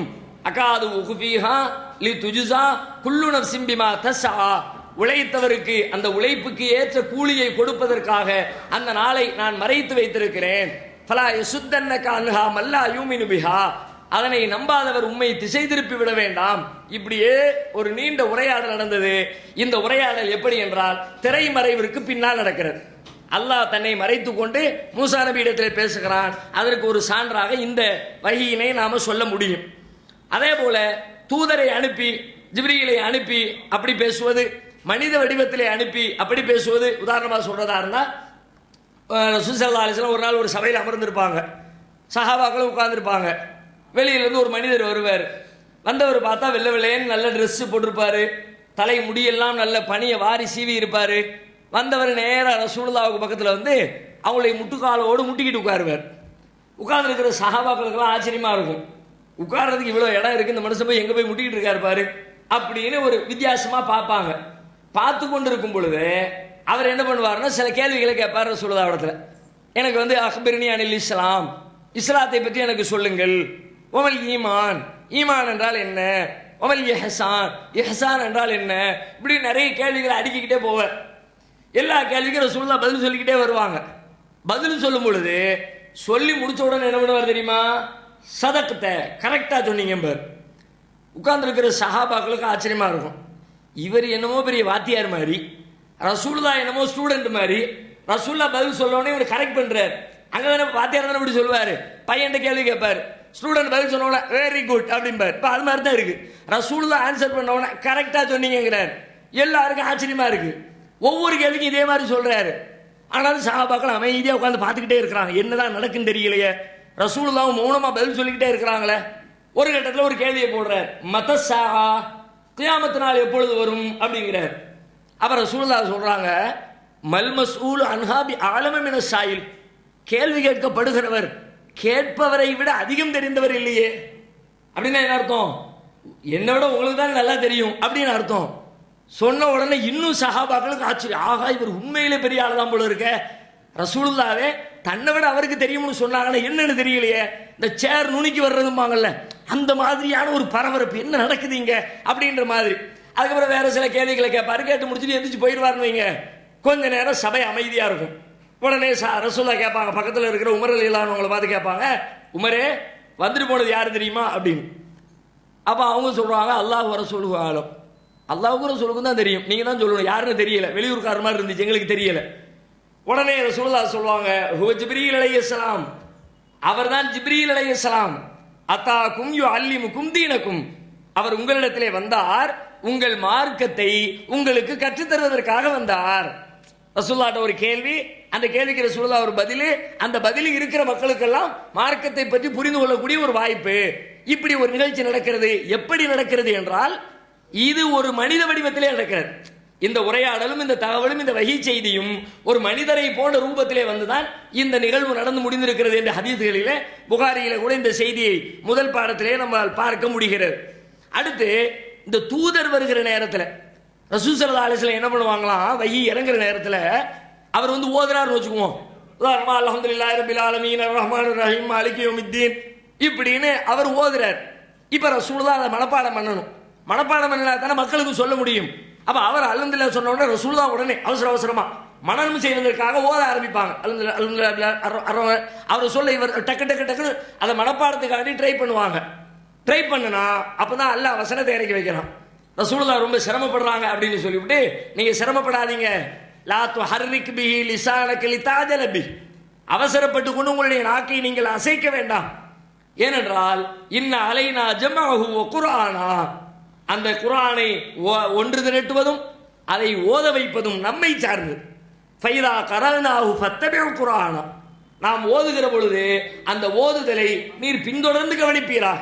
அகாது உஃபிஹா லிதுஜ்ஸா குல்லு நஃப்ஸின் பிமா தஸ்ஆ, உழைத்தவருக்கு அந்த உழைப்புக்கு ஏற்ற கூலியை கொடுப்பதற்காக அந்த நாளை நான் மறைத்து வைத்திருக்கிறேன். ஃபலா யசுத்தன்னக அன்ஹா மல்லா யூமினு பிஹா, அதனை நம்பாதவர் உம்மை திசை திருப்பி விட வேண்டாம். இப்படியே ஒரு நீண்ட உரையாடல் நடந்தது. இந்த உரையாடல் எப்படி என்றால், திரைமறைவிற்கு பின்னால் நடக்கிறது. அல்லாஹ் தன்னை மறைத்து கொண்டு மூசா நபி இடத்தில் பேசுகிறான். அதற்கு ஒரு சான்றாக இந்த வஹீயினை நாம சொல்ல முடியும். அதே போல தூதரை அனுப்பி, ஜிப்ரீலை அனுப்பி அப்படி பேசுவது, மனித வடிவத்திலே அனுப்பி அப்படி பேசுவது. உதாரணமாக சொல்றதா இருந்தால், ரசூல் ஸல்லல்லாஹு அலைஹி வஸல்லம் ஒரு நாள் ஒரு சபையில் அமர்ந்திருப்பாங்க, சஹாபாக்களும் உட்கார்ந்துருப்பாங்க. வெளியிலேருந்து ஒரு மனிதர் வருவார். வந்தவர் பார்த்தா வெள்ளை வெள்ளையன்னு நல்ல ட்ரெஸ்ஸு போட்டிருப்பாரு, தலை முடியெல்லாம் நல்ல பனியை வாரி சீவி இருப்பார். வந்தவர் நேராக ரசூலுல்லாஹ்வுக்கு பக்கத்தில் அவங்களுடைய முட்டுக்காலோடு முட்டிக்கிட்டு உட்காருவார். உட்கார்ந்துருக்கிற சஹாபாக்களுக்கெல்லாம் ஆச்சரியமாக இருக்கும், உட்கார்றதுக்கு இவ்வளோ இடம் இருக்குது, இந்த மனுஷன் போய் எங்கே போய் முட்டிக்கிட்டு இருக்காரு பாரு அப்படின்னு ஒரு வித்தியாசமாக பார்ப்பாங்க. பார்த்து கொண்டு இருக்கும் பொழுது அவர் என்ன பண்ணுவார்னா, சில கேள்விகளை கேட்பார் ரசூலுல்லாஹ் இடத்துல. எனக்கு அக்பிர்னி அனில் இஸ்லாம், இஸ்லாத்தை பற்றி எனக்கு சொல்லுங்கள். ஒமல் ஈமான், ஈமான் என்றால் என்ன? ஒமல் இஹ்சான், இஹ்சான் என்றால் என்ன? இப்படி நிறைய கேள்விகளை அடுக்கிக்கிட்டே போவார். எல்லா கேள்விக்கும் ரசூலுல்லாஹ் பதில் சொல்லிக்கிட்டே வருவாங்க. பதில் சொல்லும் பொழுது சொல்லி முடிச்ச உடனே என்ன பண்ணுவார் தெரியுமா? சதக்கத்த, கரெக்டா சொன்னீங்க பார். உட்கார்ந்துருக்கிற சஹாபாக்களுக்கு ஆச்சரியமா இருக்கும். இவர் என்னமோ பெரிய வாத்தியார் மாதிரி, ரசூலுல்லாஹ் என்னமோ ஸ்டூடெண்ட் மாதிரி. ரசூலுல்லாஹ் பதில் சொல்லோடனே இவர் கரெக்ட் பண்றாரு. அங்கதானே வாத்தியார் தானே இப்படி சொல்லுவாரு, பையன் கேள்வி கேட்பாரு, ஸ்டூடெண்ட் பதில் சொன்னோட வெரி குட் அப்படிம்பாரு. இப்போ அது மாதிரி தான் இருக்கு. ரசூலுல்லாஹ் ஆன்சர் பண்ணோடனே கரெக்டா சொன்னீங்கிறார். எல்லாருக்கும் ஆச்சரியமா இருக்கு. ஒவ்வொரு கேள்விக்கும் இதே மாதிரி சொல்றாரு. ஆனாலும் சஹாபாக்கள் அமைதியா உட்காந்து பார்த்துக்கிட்டே இருக்கிறாங்க. என்னதான் நடக்குன்னு தெரியலையே. ரசூலுல்லாஹ் மௌனமா பதில் சொல்லிக்கிட்டே இருக்கிறாங்களே. ஒரு கட்டத்தில் ஒரு கேள்வியை போடுறார், மதஸா, கியாமத் நாள் எப்பொழுது வரும் அப்படிங்கிறார். அப்புறம் ரசூலுல்லாஹ் சொல்றாங்க, மல் மஸ்ஊல் அன்ஹா பி ஆலம மின ஸாயில், கேள்வி கேட்கப்படுகிறவர் கேட்பவரை விட அதிகம் தெரிந்தவர் இல்லையே. அப்படின்னா என்ன அர்த்தம்? என்னை விட உங்களுக்கு தான் நல்லா தெரியும் அப்படின்னு அர்த்தம். சொன்ன உடனே இன்னும் சஹாபாக்களுக்கு ஆச்சரியம். ஆகா, இவர் உண்மையிலே பெரிய ஆள் தான் போல இருக்க. ரசூலுல்லாவே தன்னை விட அவருக்கு தெரியும்னு சொன்னாங்கன்னா என்னன்னு தெரியலையே. இந்த சேர் நுனிக்கு வர்றதுமாங்கல்ல, அந்த மாதிரியான ஒரு பரபரப்பு என்ன நடக்குது இங்க அப்படின்ற மாதிரி. அதுக்கப்புறம் வேற சில கேள்விகளை கேட்பாரு. கேட்டு முடிச்சுட்டு எந்திரிச்சு போயிடுவாருன்னு வைங்க. கொஞ்ச நேரம் சபை அமைதியா இருக்கும். உடனே ரசூலுல்லாஹ் கேட்பாங்க, பக்கத்தில் இருக்கிற உமர் ரலியல்லாஹு அவங்களை பார்த்து கேட்பாங்க, உமரே வந்துட்டு போனது யாரு தெரியுமா அப்படின்னு. அப்போ அவங்க சொல்றாங்க, அல்லாஹ் ரசூலுஹு ஆலம், அல்லாஹ்வுக்கும் ரசூலுக்கும் தான் தெரியும், நீங்க தான் சொல்லணும், யாருன்னு தெரியல, வெளியூர்காரர் மாதிரி இருந்துச்சு, எங்களுக்கு தெரியல. உடனே ரசூலுல்லாஹ் சொல்லுவாங்க, ஹுவ ஜிப்ரீல் அலைஹிஸ்ஸலாம், அவர்தான் ஜிப்ரீல் அலைஹிஸ்ஸலாம், அத்தாக்கும் யுஅல்லிமுக்கும் தீனக்கும், அவர் உங்களிடத்திலே வந்தார், உங்கள் மார்க்கத்தை உங்களுக்கு கற்றுத் தருவதற்காக வந்தார். ரசூலுல்லாஹ்ட்ட ஒரு கேள்வி, அந்த கேள்விக்கு ரசூலுல்லாஹ் ஒரு பதில், அந்த பதில் இருக்கிற மக்களுக்கெல்லாம் மார்க்கத்தை பற்றி புரிந்து கொள்ளக்கூடிய ஒரு வாய்ப்பு. இப்படி ஒரு நிகழ்ச்சி நடக்கிறது. எப்படி நடக்கிறது என்றால், இது ஒரு மனித வடிவத்திலே நடக்கிறது. இந்த உரையாடலும் இந்த தகவலும் இந்த வஹி செய்தியும் ஒரு மனிதரை போன்ற ரூபத்திலே வந்துதான் இந்த நிகழ்வு நடந்து முடிந்திருக்கிறது என்ற ஹதீஸ்களிலே, புகாரியில கூட இந்த செய்தியை முதல் பாடத்திலே நம்மால் பார்க்க முடிகிறது. அடுத்து இந்த தூதர் வருகிற நேரத்தில் ரசூல் ஸல்லல்லாஹு அலைஹி வஸல்லம் என்ன பண்ணுவாங்களாம், வஹி இறங்குற நேரத்தில் அவர் வந்து ஓதுறாருன்னு வச்சுக்குவோம். உதாரணமா அல்ஹம்துலில்லாஹி ரப்பில் ஆலமீன் அர்ரஹ்மானிர் ரஹீம் மாலிகி யௌமித்தீன் இப்படின்னு அவர் ஓதுறார். இப்போ ரசூலுல்லாஹ் அதை மனப்பாடம் பண்ணணும். மனப்பாடம் பண்ணினா தானே மக்களுக்கு சொல்ல முடியும். அப்போ அவர் அல்ஹம்துலில்லாஹ் சொன்ன உடனே ரசூலுல்லாஹ் உடனே அவசரமா மனனம் செய்வதற்காக ஓத ஆரம்பிப்பாங்க. அல்ஹம்துலில்லாஹ் அவர் சொல்ல இவர் டக்குன்னு அதை மனப்பாடத்துக்காண்டி ட்ரை பண்ணுவாங்க. ட்ரை பண்ணுனா அப்பதான் அல்லாஹ் வசனத்தை இறக்கி வைக்கிறான். ரசூலுல்லாஹ் ரொம்ப சிரமப்படுறாங்க அப்படின்னு சொல்லிவிட்டு, நீங்க சிரமப்படாதீங்க, லா துஹர்ரிக் பிஹி லிசானக லிதாஜல பிஹி, அவசரப்பட்டு கொண்டு உங்களுடைய நாக்கை நீங்கள் அசைக்க வேண்டாம். ஏனென்றால் இன்ன அலைனா ஜமஅஹு வ குர்ஆனா, அந்த குர்ஆனை ஒன்று திரட்டுவதும் அதை ஓத வைப்பதும் நம்மை சார்ந்தது. ஃபைதா கரல்னாஹு ஃபத்தபிஉ குர்ஆனா, நாம் ஓதுகிற பொழுது அந்த ஓதுதலை நீர் பின்தொடர்ந்து கவனிப்பீராக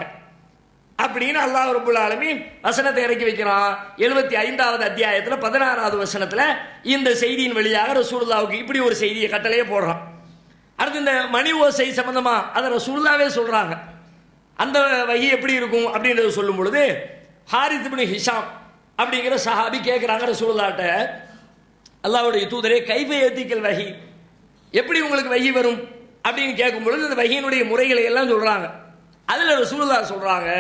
அப்படின்னு அல்லாஹ் ரப்புல் ஆலமீன் வசனத்தை இறக்கி வைக்கிறான். 75வது அத்தியாயத்தில் 16வது வசனத்தில் இந்த செய்தியின் வழியாக ரசூலுல்லாஹ்வுக்கு இப்படி ஒரு செய்தியை கட்டளையே போடுறான். அடுத்து இந்த மணி ஓசை சம்பந்தமா அதை ரசூலுல்லாஹ்வே சொல்றாங்க. அந்த வஹி எப்படி இருக்கும் அப்படின்றத சொல்லும் பொழுது, ஹாரித் இப்னு ஹிஷாம் அப்படிங்கிற சஹாபி கேட்குறாங்க ரசூலுல்லாஹ்ட்ட, அல்லாஹ்வுடைய தூதரே கைஃப யதீக்கல் வஹி, எப்படி உங்களுக்கு வஹி வரும் அப்படின்னு கேட்கும் பொழுது அந்த வஹியினுடைய முறைகளை எல்லாம் சொல்றாங்க. அதுல ரசூலுல்லாஹ் சொல்றாங்க,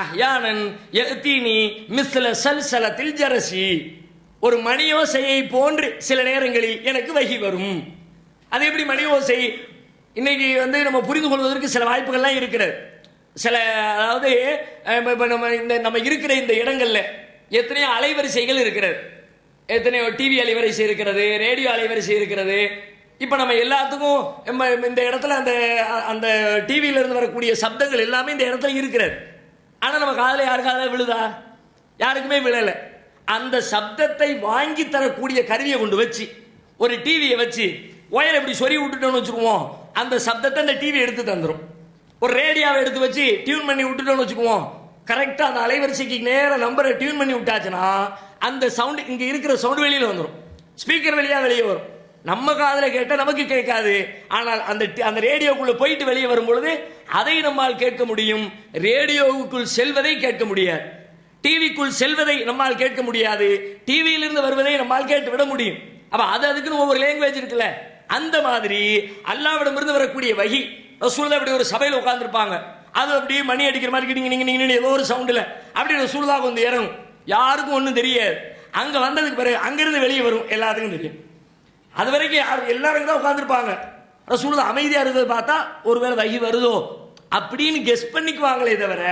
அஹ்யானன் யதீனி மிஸ்ல சல்சலத்தில் ஜரசி, ஒரு மணியோசையை போன்று சில நேரங்களில் எனக்கு வஹி வரும். அது எப்படி மணியோசை? இன்னைக்கு வந்து நம்ம புரிந்து கொள்வதற்கு சில வாய்ப்புகள்லாம் இருக்கிறது. சில அதாவது நம்ம இருக்கிற இந்த இடங்கள்ல எத்தனையோ அலைவரிசைகள் இருக்கிறது, எத்தனையோ டிவி அலைவரிசை இருக்கிறது, ரேடியோ அலைவரிசை இருக்கிறது. இப்போ நம்ம எல்லாத்துக்கும் இந்த இடத்துல அந்த அந்த டிவியில இருந்து வரக்கூடிய சப்தங்கள் எல்லாமே இந்த இடத்துல இருக்கிறது. ஆனால் நம்ம காதில் யாருக்காவது விழுதா? யாருக்குமே விழலை. அந்த சப்தத்தை வாங்கி தரக்கூடிய கருவியை கொண்டு வச்சு, ஒரு டிவியை வச்சு ஒயரை இப்படி சொறி விட்டுட்டோம்னு வச்சுக்குவோம், அந்த சப்தத்தை அந்த டிவி எடுத்து தந்துடும். ஒரு ரேடியோவை எடுத்து வச்சு டியூன் பண்ணி விட்டுட்டோம்னு வச்சுக்குவோம், கரெக்டாக அந்த அலைவரிசைக்கு நேர நம்பரை டியூன் பண்ணி விட்டாச்சுன்னா அந்த சவுண்டு இங்கே இருக்கிற சவுண்டு வெளியில் வந்துடும், ஸ்பீக்கர் வழியாக வெளியே வரும். நம்ம காதில் கேட்டால் நமக்கு கேட்காது, ஆனால் அந்த ரேடியோக்குள்ளே போயிட்டு வெளியே வரும் பொழுது அதை நம்மால் கேட்க முடியும். ரேடியோவுக்குள் செல்வதை கேட்க முடியாது, டிவிக்குள் செல்வதை நம்மால் கேட்க முடியாது, டிவியிலிருந்து வருவதை நம்மால் கேட்டு விட முடியும். அப்போ அதுக்குன்னு ஒவ்வொரு லாங்குவேஜ் இருக்குல்ல, அந்த மாதிரி அல்லாஹ்விடமிருந்து வரக்கூடிய வஹி ரசூலுல்லாஹ் அப்படி ஒரு சபையில் உட்கார்ந்துருப்பாங்க, அது அப்படியே மணி அடிக்கிற மாதிரி நீங்க ஏதோ ஒரு சவுண்டில் அப்படி ரசூலுல்லாஹ் வந்து இறங்கும், யாருக்கும் ஒன்றும் தெரியாது. அங்கே வந்ததுக்கு பிறகு அங்கிருந்து வெளியே வரும், எல்லாத்துக்கும் தெரியும். அது வரைக்கும் யார் எல்லாரும் தான் உட்கார்ந்துருப்பாங்க. ரசூலுல்லாஹ் அமைதியா இருக்கிறத பார்த்தா ஒருவேளை வஹி வருதோ அப்படின்னு கெஸ் பண்ணிக்குவாங்களே தவிர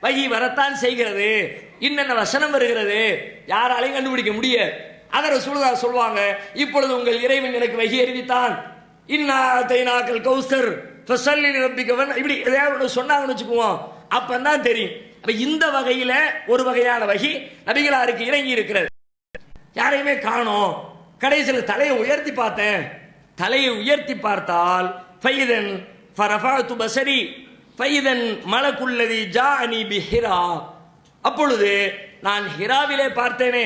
வஹி வரத்தான் செய்கிறது, இன்னென்ன வசனம் வருகிறது யாராலையும் கண்டுபிடிக்க முடியாது. அதை ரசூலுல்லாஹ் சொல்லுவாங்க, இப்பொழுது உங்கள் இறைவன் எனக்கு வஹி அறிவித்தான், இன்னா தைனாக்கல் கௌசர் ஃபஸல்லி லிரப்பிக வன், இப்படி ஏதாவது சொன்னாங்கன்னு வச்சுக்குவோம், அப்பதான் தெரியும். அப்ப இந்த வகையில ஒரு வகையான வஹி நபிகளாருக்கு இறங்கி இருக்கிறது. யாரையுமே காணோம். கடைசியில் தலையை உயர்த்தி பார்த்தேன். தலையை உயர்த்தி பார்த்தால் ஃபைதன் ஃபரஃபஅது பஸரி ஃபைதன் மலக்குல்லதி ஜாஅனி பிஹிரா, அப்பொழுது நான் ஹிராவிலே பார்த்தேனே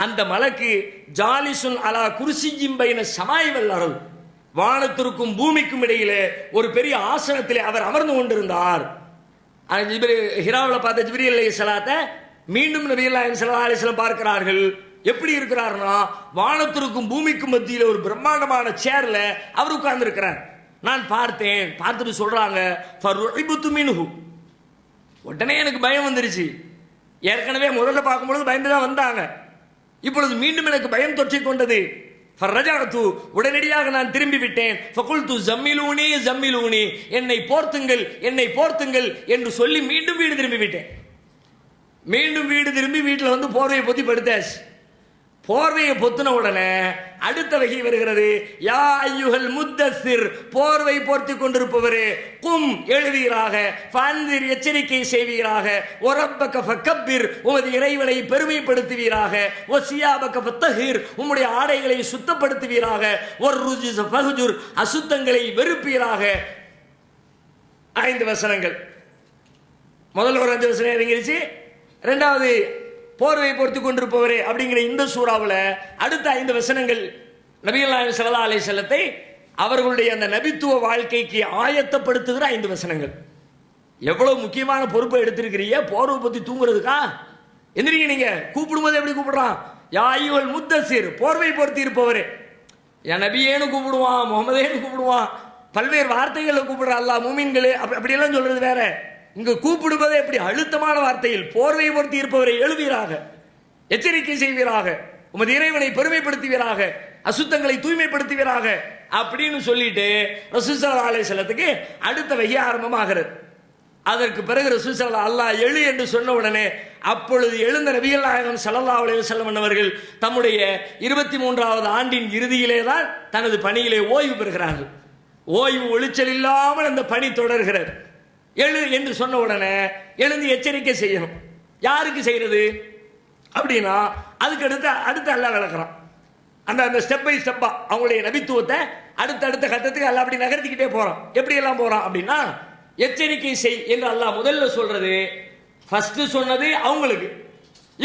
அந்த மலக்கு ஜாலிசுன் அலா குர்சியின் பைன ஸமாஇ வல் அர்த், வானத்திற்கும் பூமிக்கும் இடையிலே ஒரு பெரிய ஆசனத்திலே அவர் அமர்ந்து கொண்டிருந்தார். ஹிராவில் பார்த்த ஜிப்ரீல் அலைஹிஸ்ஸலாத்தை மீண்டும் நபிகள் நாயகம் ஸல்லல்லாஹு அலைஹி வஸல்லம் பார்க்கிறார்கள். எப்படி இருக்கிறார்னா வானத்திற்கும் பூமிக்கும் மத்தியில் ஒரு பிரம்மாண்டமான சேர்ல அவர் உட்கார்ந்து இருக்கிறார். நான் பார்த்தேன். பார்த்துட்டு சொல்றாங்க, ஃபருஇபுது மின்ஹு, உடனே எனக்கு பயம் வந்துருச்சு. ஏற்கனவே முதல்ல பார்க்கும்பொழுது பயந்து தான் வந்தாங்க, இப்பொழுது மீண்டும் எனக்கு பயம் தொற்றிக் கொண்டது. ஃபர்ரஜஅது, உடனடியாக நான் திரும்பி விட்டேன். ஃபகுல்து ஜம்மிலூனி ஜம்மிலூனி, என்னை போர்த்துங்கள் என்னை போர்த்துங்கள் என்று சொல்லி மீண்டும் வீடு திரும்பி விட்டேன். மீண்டும் வீடு திரும்பி வீட்டில் வந்து போர்வையை பொத்தி படுத்தாச்சு. போர்வையை பொத்துன உடனே அடுத்த வகை வருகிறது. யா ஐயுஹல் முத்தஸ்ஸிர், போர்வை போர்த்தி கொண்டிருப்பவரே, கும் எழுவீராக, ஃபன்திர் எச்சரிக்கை செய்வீராக, ஒரப்பக ஃபக்கப்பிர், உமது இறைவனை பெருமைப்படுத்துவீராக, ஒசியாபக ஃபத்தஹிர், உம்முடைய ஆடைகளை சுத்தப்படுத்துவீராக, ஒரு ருஜிஸ ஃபஹ்ஜுர், அசுத்தங்களை வெறுப்பீராக. 5 வசனங்கள். முதல்ல ஒரு 5 வசனம் இறங்கிருச்சு. ரெண்டாவது போர்வை பொறுத்து கொண்டிருப்பவரே அப்படிங்கிற இந்த சூறாவில் அடுத்த 5 வசனங்கள் நபிகள் நாயகம் ஸல்லல்லாஹு அலைஹி வஸல்லத்தை அவர்களுடைய அந்த நபித்துவ வாழ்க்கைக்கு ஆயத்தப்படுத்துகிற 5 வசனங்கள். எவ்வளவு முக்கியமான பொறுப்பை எடுத்திருக்கிறீங்க. போர்வை பத்தி தூங்குறதுக்கா? எந்திரிங்க. நீங்க கூப்பிடும்போது எப்படி கூப்பிடுறான்? யா அய்யுல் முத்தஸ்ஸிர், போர்வை பொருத்தி இருப்பவரே. என் நபியேன்னு கூப்பிடுவான், முகமதேன்னு கூப்பிடுவான், பல்வேறு வார்த்தைகளை கூப்பிடுற அல்லாஹ் மூமின்களே அப்படியெல்லாம் சொல்றது வேற. இங்க கூப்பிடுவதே எப்படி அழுத்தமான வார்த்தையில், போர்வை பொருத்தி இருப்பவரை எழுவீராக, எச்சரிக்கை செய்வீராக, உமது இறைவனை பெருமைப்படுத்துவீராக, அசுத்தங்களை தூய்மைப்படுத்துவீராக அப்படின்னு சொல்லிட்டு ரசூல் ஸல்லல்லாஹு அலைஹி வஸல்லத்துக்கு அடுத்த வஹி ஆரம்பமாகிறது. அதற்கு பிறகு ரசூல் ஸல்லல்லாஹு அல்லாஹ் எழு என்று சொன்ன உடனே அப்பொழுது எழுந்த நபிகள் நாயகம் ஸல்லல்லாஹு அலைஹி வஸல்லம் அவர்கள் தம்முடைய 23வது ஆண்டின் இறுதியிலே தான் தனது பணியிலே ஓய்வு பெறுகிறார்கள். ஓய்வு ஒளிச்சல் இல்லாமல் அந்த பணி தொடர்கிறது. எழு என்று சொன்ன உடனே எழுந்து எச்சரிக்கை செய்யணும். யாருக்கு செய்யறது அப்படின்னா அதுக்கு அடுத்து அல்லாஹ் விளக்குறான். அந்த ஸ்டெப் பை ஸ்டெப்பா அவங்களுடைய நபித்துவத்தை அடுத்த கட்டத்துக்கு அல்லாஹ் அப்படி நகர்த்திக்கிட்டே போறான். எப்படி எல்லாம் போறான் அப்படின்னா, எச்சரிக்கை செய் என்று அல்லாஹ் முதல்ல சொல்றது. ஃபர்ஸ்ட் சொன்னது அவங்களுக்கு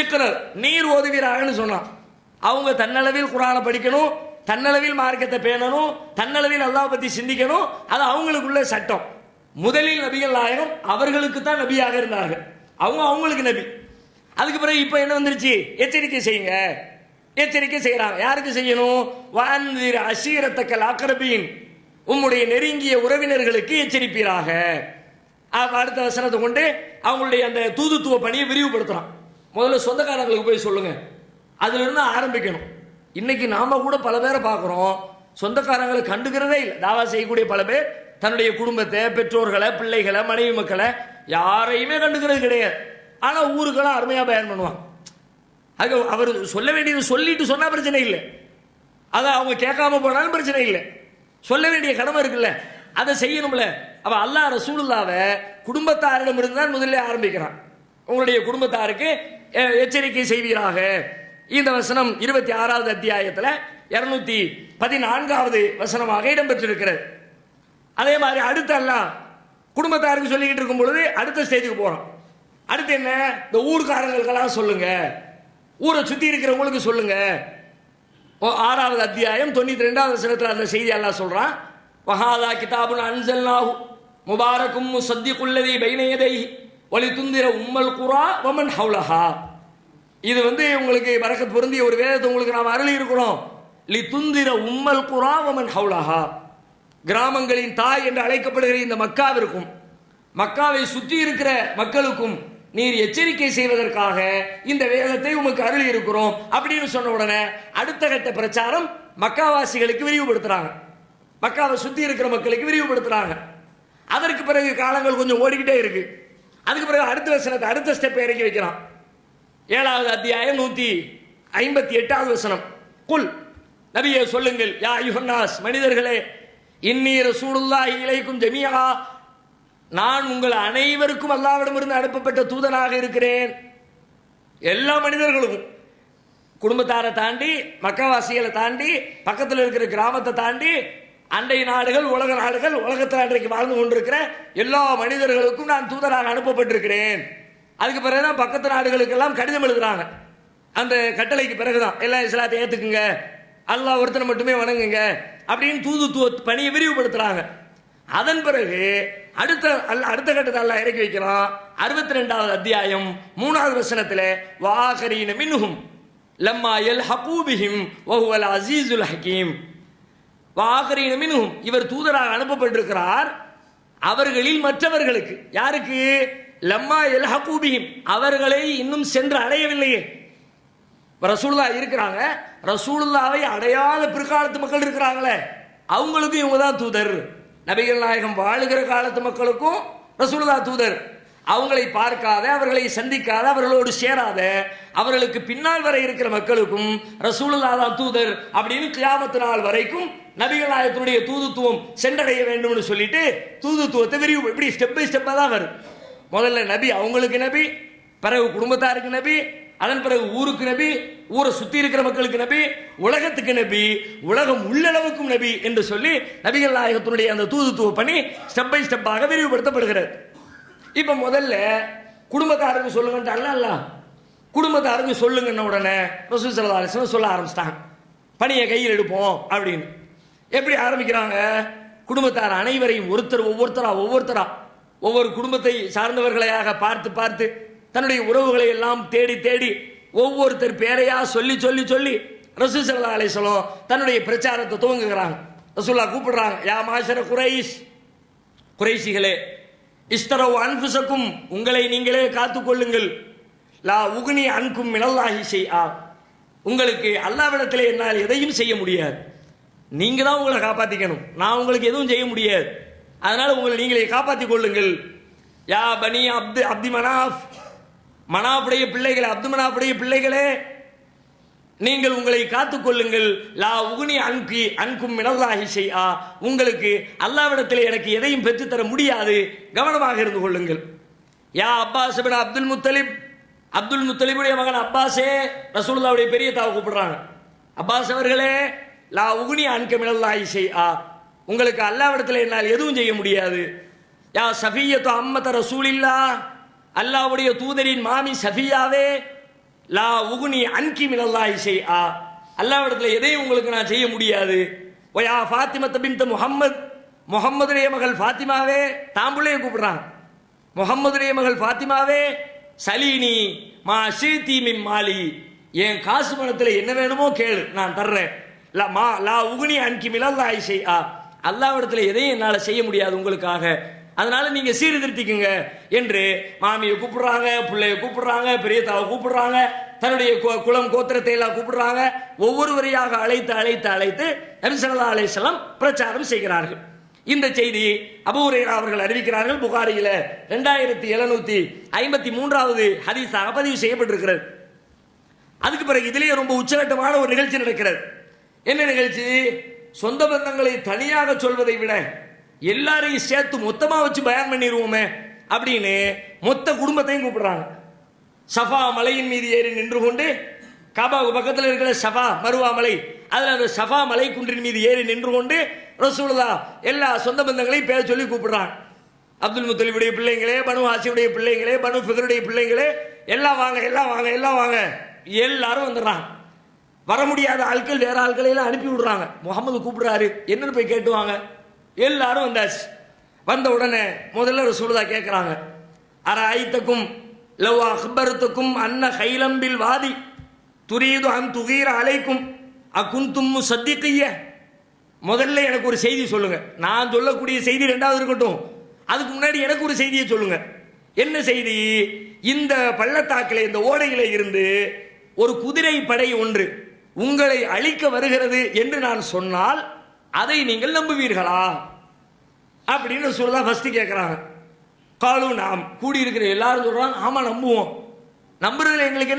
இக்ரா, நீர் ஓதுவீராகன்னு சொன்னான். அவங்க தன்னளவில் குர்ஆனை படிக்கணும், தன்னளவில் மார்க்கத்தை பேணணும், தன்னளவில் அல்லாஹ் பத்தி சிந்திக்கணும். அது அவங்களுக்குள்ள சட்டம். முதலில் நபிகள் நாயகம் அவர்களுக்கு தான் நபியாக இருந்தார்கள், அவங்களுக்கு நபி. அதுக்கு பிறகு இப்ப என்ன வந்துருச்சு? எச்சரிக்கை செய்யுங்க. எச்சரிக்கை செய்யறாங்க. யாருக்கு செய்யணும்? வஅன்திர் அஷீரத்தக்கல் அக்ரபீன், உம்முடைய நெருங்கிய உறவினர்களுக்கு எச்சரிப்பீராக. அடுத்த வசனத்தை கொண்டு அவங்களுடைய அந்த தூதுத்துவ பணியை விரிவுபடுத்துறான். முதல்ல சொந்தக்காரங்களுக்கு போய் சொல்லுங்க, அதுல இருந்து ஆரம்பிக்கணும். இன்னைக்கு நாம கூட பல பேரை பார்க்கிறோம், சொந்தக்காரங்களை கண்டுக்கிறதே இல்லை. தாவா செய்யக்கூடிய பல பேர் தன்னுடைய குடும்பத்தை, பெற்றோர்களை, பிள்ளைகளை, மனைவி மக்களை யாரையுமே கண்டுக்கிறது கிடையாது. ஆனா ஊருக்கெல்லாம் அருமையா பயன் பண்ணுவாங்க. அது அவர் சொல்ல வேண்டியது சொல்லிட்டு சொன்னா பிரச்சனை இல்லை, அதை அவங்க கேட்காம போனாலும் பிரச்சனை இல்லை. சொல்ல வேண்டிய கடமை இருக்குல்ல, அதை செய்யணும்ல. அவ அல்லாஹ் ரசூலுல்லாவை குடும்பத்தாரிடம் இருந்து தான் முதல்ல ஆரம்பிக்கிறான். உங்களுடைய குடும்பத்தாருக்கு எச்சரிக்கை செய்வீராக. இந்த வசனம் 26வது அத்தியாயத்தில் 214வது வசனமாக இடம்பெற்றிருக்கிறது. அதே மாதிரி அடுத்து அல்லாஹ் குடும்பத்தாருக்கு சொல்லிக்கிட்டு இருக்கும் பொழுது அடுத்த ஸ்டேஜுக்கு போறோம். அடுத்து என்ன? இந்த ஊர்க்காரங்களுக்கெல்லாம் சொல்லுங்க, ஊரை சுத்தி இருக்கிறவங்களுக்கு சொல்லுங்க. 6வது அத்தியாயம் 92வது வசனத்தில் அந்த செய்தி அல்லாஹ் சொல்றான். வஹாதா கிதாபுன் அன்ஸல்னாஹு முபாரக்கும் முஸத்திகுல்லதி பைன யதைஹி வலிதுந்திர உம்மல் குரா வமன் ஹவுலஹா. இது உங்களுக்கு பரக்கத் பொருந்திய ஒரு வேதத்தை உங்களுக்கு நாம் அருளி இருக்கிறோம். லிதுந்திர உம்மல் குரா வமன் ஹவுலஹா, கிராமங்களின் தாய் என்று அழைக்கப்படுகிற இந்த மக்காவிற்கும் மக்காவை சுற்றி இருக்கிற மக்களுக்கும் நீர் எச்சரிக்கை செய்வதற்காக இந்த வேதத்தை உமக்கு அருளி இருக்கிறோம் அப்படின்னு சொன்ன உடனே அடுத்த கட்ட பிரச்சாரம் மக்காவாசிகளுக்கு விரிவுபடுத்துறாங்க, மக்காவை சுத்தி இருக்கிற மக்களுக்கு விரிவுபடுத்துறாங்க. அதற்கு பிறகு காலங்கள் கொஞ்சம் ஓடிக்கிட்டே இருக்கு. அதுக்கு பிறகு அடுத்த வசனத்தை அடுத்த ஸ்டெப் இறக்கி வைக்கிறான். 7வது அத்தியாயம் 158வது வசனம். குல், நபியே சொல்லுங்கள், யா அய்யுஹன்னாஸ், மனிதர்களே, இன்னீ ரசூலுல்லாஹி இலைக்கும் ஜமீஆ, நான் உங்கள் அனைவருக்கும் அல்லாஹ்விடமிருந்து அனுப்பப்பட்ட தூதனாக இருக்கிறேன். எல்லா மனிதர்களுக்கும், குடும்பத்தாரை தாண்டி, மக்காவாசிகளை தாண்டி, பக்கத்தில் இருக்கிற கிராமத்தை தாண்டி, அண்டை நாடுகள், உலக நாடுகள், உலகத்தில் அன்றைக்கு வாழ்ந்து கொண்டிருக்கிற எல்லா மனிதர்களுக்கும் நான் தூதராக அனுப்பப்பட்டிருக்கிறேன். அதுக்கு பிறகுதான் பக்கத்து நாடுகளுக்கெல்லாம் கடிதம் எழுதுறாங்க. அந்த கட்டளைக்கு பிறகுதான் எல்லாம் இஸ்லாத்தை ஏத்துக்குங்க, அல்லாஹ் ஒருத்தனை மட்டுமே வணங்குங்க அப்படின்னு தூதுத்துவ பணியை விரிவுபடுத்துறாங்க. அதன் பிறகு அடுத்த கட்டத்தை அல்லாஹ் இறக்கி வைக்கிறான். 62வது அத்தியாயம் 3வது வசனத்தில், வாகரீன மின்ஹும் லம்மா யல்ஹகு பிஹிம் வஹுவல் அஸீஸுல் ஹகீம். வாகரீன மின்ஹும், இவர் தூதராக அனுப்பப்பட்டிருக்கிறார் அவர்களில் மற்றவர்களுக்கு. யாருக்கு? லம்மா யல்ஹகு பிஹிம், அவர்களை இன்னும் சென்று அடையவில்லையே. ரசூலுல்லாஹ் இருக்கிறாங்க, ரசூலுல்லாவை அடையாத பிற்காலத்து மக்கள் இருக்கிறாங்களே, அவங்களுக்கும் இவங்க தான் தூதர். நபிகள் நாயகம் வாழுகிற காலத்து மக்களுக்கும் ரசூலுல்லாஹ் தூதர். அவங்களை பார்க்காத, அவர்களை சந்திக்காத, அவர்களோடு சேராத, அவர்களுக்கு பின்னால் வரை இருக்கிற மக்களுக்கும் ரசூலுல்லாஹ் தான் தூதர் அப்படின்னு கியாமத்து நாள் வரைக்கும் நபிகள் நாயகத்தினுடைய தூதுத்துவம் சென்றடைய வேண்டும்னு சொல்லிட்டு தூதுத்துவத்தை விரிவு இப்படி ஸ்டெப் பை ஸ்டெப்பாக தான் வரும். முதல்ல நபி அவங்களுக்கு நபி, பிறகு குடும்பத்தாருக்கு நபி, அதன் பிறகு ஊருக்கு நபி, ஊரை சுத்தி இருக்கிற மக்களுக்கு நபி, உலகத்துக்கு நபி, உலகம் உள்ளளவுக்கும் நபி என்று சொல்லி நபிகள் நாயகத்தினுடைய அந்த தூதுத்துவ பணி ஸ்டெப் பை ஸ்டெப்பாக விரிவுபடுத்தப்படுகிறது. இப்ப முதல்ல குடும்பத்தாருக்கு சொல்லுங்க, அல்ல குடும்பத்தாருக்கு சொல்லுங்கன்ன உடனே ரசூல் ஸல்லல்லாஹு அலைஹி வஸல்லம் சொல்ல ஆரம்பிச்சிட்டாங்க, பணியை கையில் எடுப்போம் அப்படின்னு. எப்படி ஆரம்பிக்கிறாங்க? குடும்பத்தார் அனைவரையும் ஒவ்வொருத்தரா ஒவ்வொரு குடும்பத்தை சார்ந்தவர்களையாக பார்த்து பார்த்து தன்னுடைய உறவுகளை எல்லாம் தேடி தேடி ஒவ்வொருத்தர் பேரையா சொல்லி சொல்லி சொல்லி ரசூல் ஸல்லல்லாஹு அலைஹி வஸல்லம் தன்னுடைய பிரச்சாரத்தை துவங்குகிறாங்க. ரசூலுல்லாஹ் கூப்பிடுறாங்க, யா மாஷர குரைஷ், குறைஷிகளே, இஸ்தரவு அன்ஃபுஸக்கும், உங்களை நீங்களே காத்துக்கொள்ளுங்கள், லா உக்னி அன்கும் மினல்லாஹி ஷைஆ, உங்களுக்கு அல்லாஹ்விடத்திலே என்னால் எதையும் செய்ய முடியாது, நீங்க தான் உங்களை காப்பாற்றிக்கணும், நான் உங்களுக்கு எதுவும் செய்ய முடியாது, அதனால உங்களை நீங்களே காப்பாற்றிக் கொள்ளுங்கள். யா பனி அப்தி மனாஃப், மனாஃபுடைய பிள்ளைகளே, அப்து மனாஃபுடைய பிள்ளைகளே, நீங்கள் உங்களை காத்துக்கொள்ளுங்கள், லா உக்னி அன்கும் மினல்லாஹி ஷைஆ, உங்களுக்கு அல்லாஹ்விடத்திலே எனக்கு எதையும் பெற்றுத்தர முடியாது, கவனமாக இருந்து கொள்ளுங்கள். யா அப்பாஸ் இப்னு அப்துல் முத்தலிப், அப்துல் முத்தலிபுடைய மகன் அப்பாஸே, ரசூலுல்லாஹ்வுடைய பெரிய தாவை கூப்பிடுறாங்க, அப்பாஸ் அவர்களே, லா உக்னி அன்க மினல்லாஹி ஷைஆ, உங்களுக்கு அல்லாஹ்விடத்திலே என்னால் எதுவும் செய்ய முடியாது. யா சஃபிய்யத்து அம்மத ரசூலில்லாஹ், அல்லாஹ்வுடைய தூதரின் மாமி சஃபியாவே, லா உக்னி அன்கி மினல்லாஹி ஷைஆ, அல்லாஹ்விடத்தில் எதையும் உங்களுக்கு நான் செய்ய முடியாது. ஒயா ஃபாத்திமத் பின்த் முஹம்மத், முஹம்மதுடைய மகள் ஃபாத்திமாவே, தாம்புள்ளையை கூப்பிடுறாங்க, முஹம்மதுடைய மகள் ஃபாத்திமாவே, சலீனி மா ஷீதி மின் மாலி, என் காசு பணத்தில் என்ன வேணுமோ கேளு, நான் தர்றேன். லா உக்னி அன்கி மினல்லாஹி ஷைஆ, அல்லாஹ்விடத்தில் எதையும் என்னால் செய்ய முடியாது உங்களுக்காக, அதனால நீங்க சீர்திருத்திக்குங்க என்று மாமியை கூப்பிடுறாங்க, பிள்ளைய கூப்பிடுறாங்க, பெரியத்தாவை கூப்பிடுறாங்க, தன்னுடைய குலம் கோத்திரத்தை எல்லாம் கூப்பிடுறாங்க. ஒவ்வொருவரையாக அழைத்து அழைத்து அழைத்து நபி ஸல்லல்லாஹு அலைஹி வஸல்லம் பிரச்சாரம் செய்கிறார்கள். இந்த செய்தி அபூ ஹுரைரா அவர்கள் அறிவிக்கிறார்கள். புகாரியில 2753வது ஹதீஸாக பதிவு செய்யப்பட்டிருக்கிறது. அதுக்கு பிறகு இதிலேயே ரொம்ப உச்சகட்டமான ஒரு நிகழ்ச்சி நடக்கிறது. என்ன நிகழ்ச்சி? சொந்த பந்தங்களை தனியாக சொல்வதை விட எல்லாரையும் சேர்த்து மொத்தமா வச்சு பயான் பண்ணிடுவோமே அப்படின்னு மொத்த குடும்பத்தையும் கூப்பிடுறாங்க. சஃபா மலையின் மீது ஏறி நின்று கொண்டு, காபாவுக்கு பக்கத்தில் இருக்கிற சஃபா மருவா மலை, அதில் அந்த சஃபா மலை குன்றின் மீது ஏறி நின்று கொண்டு ரசூலுல்லாஹ் எல்லா சொந்த பந்தங்களையும் பேர் சொல்லி கூப்பிடுறாங்க. அப்துல் முத்தலிபுடைய பிள்ளைங்களே, பனு ஹாஷிமுடைய பிள்ளைங்களே, பனு ஃபிக்ருடைய பிள்ளைங்களே, எல்லாம் வாங்க எல்லாம் வாங்க எல்லாம் வாங்க, எல்லாரும் வந்துடுறாங்க. வர முடியாத ஆட்கள் வேற ஆட்களை எல்லாம் அனுப்பி விடுறாங்க. முகமது கூப்பிடுறாரு, என்னன்னு போய் கேட்டுவாங்க. எல்லாரும் வந்தாச்சு. வந்த உடனே முதல்ல ரசூலுல்லாஹ் கேட்கிறாங்க, அரஐத்தக்கும் லவ் அக்பர்துக்கும் அன்ன கைலம்பில் வாதி துரீது அன் துகீர அலைக்கும் அகுந்தும் முஸத்திகிய, முதல்ல எனக்கு ஒரு செய்தி சொல்லுங்க, நான் சொல்லக்கூடிய செய்தி ரெண்டாவது இருக்கட்டும், அதுக்கு முன்னாடி எனக்கு ஒரு செய்தியை சொல்லுங்க. என்ன செய்தி? இந்த பள்ளத்தாக்கிலே, இந்த ஓடையில இருந்து ஒரு குதிரை படை ஒன்று உங்களை அழிக்க வருகிறது என்று நான் சொன்னால் அதை நீங்கள் நம்புவீர்களா அப்படின்னு சொல்லலாம். ஃபர்ஸ்ட் கேட்குறாங்க. காலு நாம் கூடியிருக்கிற எல்லாரும் சொல்றாங்க ஆமா நம்புவோம். நம்புறதுல எங்களுக்கு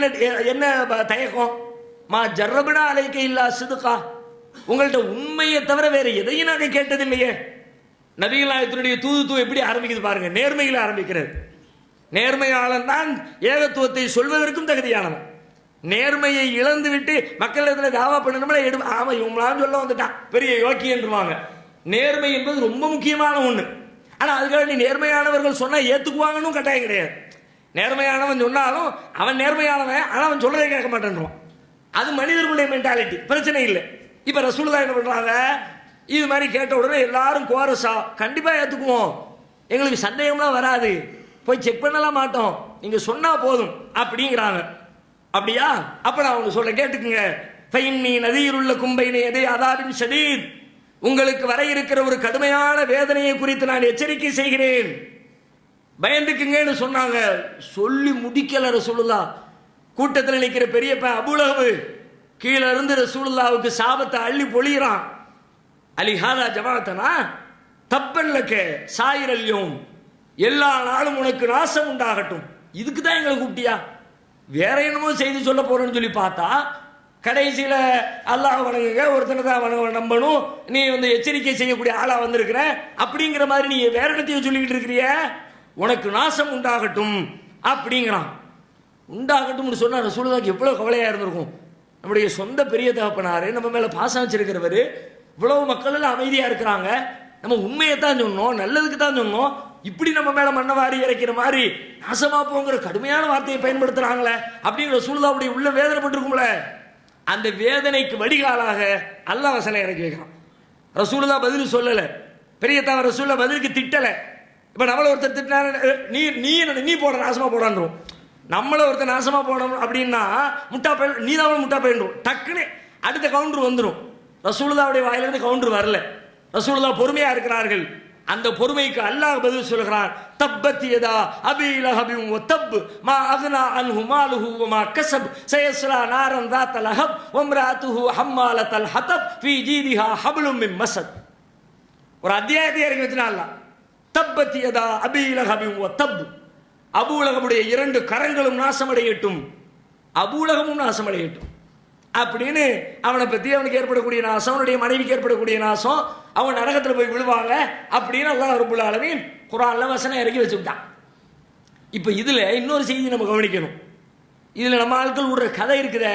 என்ன தயக்கம்? மா ஜர்ரபுனா அலைக்க இல்லா சிதுகா, உங்கள்ட்ட உண்மையை தவிர வேற எதையும் நாங்கள் கேட்டது இல்லையே. நபிகள் நாயகத்தினுடைய தூதுத்துவம் எப்படி ஆரம்பிக்குது பாருங்க, நேர்மையில் ஆரம்பிக்கிறது. நேர்மையாளன் தான் ஏகத்துவத்தை சொல்வதற்கும் தகுதியானவன். நேர்மையை இழந்து விட்டு மக்களிடத்தில் தாவா பண்ணணும்னா ஆமா இவங்களாம் சொல்ல வந்துட்டான் பெரிய யோக்கியன்றுவாங்க. நேர்மை என்பது ரொம்ப முக்கியமான ஒண்ணு. ஆனா அதுக்காக நீ நேர்மையானவர்கள் சொன்னா ஏத்துக்குவாங்கன்னு கட்டாயம் கிடையாது. நேர்மையானவன் சொன்னாலும் அவன் நேர்மையானவன், ஆனா அவன் சொல்றதை கேட்க மாட்டேன்றான். அது மனிதர்களுடைய மென்டாலிட்டி, பிரச்சனை இல்லை. இப்ப ரசூலுல்லாஹ் என்ன பண்றாங்க, இது மாதிரி கேட்ட உடனே எல்லாரும் கோரஸா கண்டிப்பா ஏத்துக்குவோம், எங்களுக்கு சந்தேகம்லாம் வராது, போய் செக் பண்ணலாம் மாட்டோம், நீங்க சொன்னா போதும் அப்படிங்கிறாங்க. அப்படியா? அப்ப நான் அவங்க சொல்ல கேட்டுக்குங்க. ஃபைன்னி நதீருள்ள கும்பைனே எதே அதாபின் ஷதீத், உங்களுக்கு வர இருக்கிற ஒரு கடுமையான வேதனையை குறித்து நான் எச்சரிக்கை செய்கிறேன், பயந்துக்குங்கன்னு சொன்னாங்க. சொல்லி முடிக்கல ரசூலுல்லாஹ். கூட்டத்தில் நிற்கிற பெரிய அபூலஹப் கீழே இருந்து ரசூலுல்லாஹ்வுக்கு சாபத்தை அள்ளி பொழிகிறான். அலிஹாதா ஜமாத்தனா தப்பல்லக்க சாயிரல்யும், எல்லா நாளும் உனக்கு நாசம் உண்டாகட்டும். இதுக்கு தான் எங்களை கூப்பிட்டியா? வேற என்னமோ செய்தி சொல்ல போறேன்னு சொல்லி பார்த்தா கடைசியில் அல்லாஹ் வணங்குங்க, ஒருத்தனை தான் வணங்க நம்பணும், நீ எச்சரிக்கை செய்யக்கூடிய ஆளா வந்திருக்கிற அப்படிங்கிற மாதிரி நீ வேற இடத்தையும் சொல்லிக்கிட்டு இருக்கிறிய, உனக்கு நாசம் உண்டாகட்டும் அப்படிங்கிறான். உண்டாகட்டும் சொன்னா ரசூலுல்லாஹ்க்கு எவ்வளவு கவலையா இருந்திருக்கும். நம்முடைய சொந்த பெரிய தகப்பனாரு நம்ம மேல பாசம் வச்சிருக்கிறவரு, இவ்வளவு மக்கள் எல்லாம் அமைதியா இருக்கிறாங்க, நம்ம உண்மையை தான் சொன்னோம், நல்லதுக்கு தான் சொன்னோம், இப்படி நம்ம மேல மண்ணவாரி இறைக்கிற மாதிரி நாசமா போங்கிற கடுமையான வார்த்தையை பயன்படுத்துறாங்களே அப்படிங்கிற ரசூலுல்லாஹ்வுடைய உள்ள வேதனைப்பட்டிருக்கும்ல. அந்த வேதனைக்கு வடிகாலாக அல்லாஹ் வசனம் இறக்கி வைக்கிறான். ரசூலுல்லாஹ் பதில் சொல்லல, பெரிய தவறு ரசூலுல்லாஹ் பதிலுக்கு திட்டல. இப்ப நம்மள ஒருத்தர் திட்டினாரு, நீ போட நாசமா போடான்றோம். நம்மள ஒருத்தர் நாசமா போடணும் அப்படின்னா முட்டா பையன் நீ தான் முட்டா பையன், டக்குன்னு அடுத்த கவுண்டர் வந்துடும். ரசூலுல்லாஹ்வுடைய வாயிலிருந்து கவுண்டர் வரல. ரசூலுல்லாஹ் பொறுமையா இருக்கிறார்கள். அந்த பொறுமைக்கு அல்லாஹ் பதில் சொல்கிறான். தப்பத் யதா அபீ லஹபின் வ தப் மா அக்னா அன்ஹு மாலுஹு வ மா கஸப் சயஸ்லா நாரன் ذات லஹப் வ இம்ராத்துஹு ஹம்மாலத்தல் ஹதப் ஃபீ ஜீதிஹா ஹப்லும் மின் மஸத். ஒரு அத்தியாயத்தை இறக்கி வச்சான் அல்லாஹ். தப்பத் யதா அபீ லஹபின் வ தப், அபூலகமுடைய இரண்டு கரங்களும் நாசமடையட்டும், அபூலகமும் நாசமடையட்டும் அப்படின்னு அவனை பத்தி அவனுக்கு ஏற்படக்கூடிய நாசம், அவனுடைய மனைவிக்கு ஏற்படக்கூடிய நாசம், அவன் நரகத்தில் போய் விழுவாங்க அப்படின்னு அல்லாஹ் ரப்பல் ஆலமீன் குர்ஆன்ல வசனம் இறக்கி வச்சுட்டான். இப்போ இதுல இன்னொரு செய்தி நம்ம கவனிக்கணும். இதுல நம்ம ஆட்கள் விடுற கதை இருக்குத,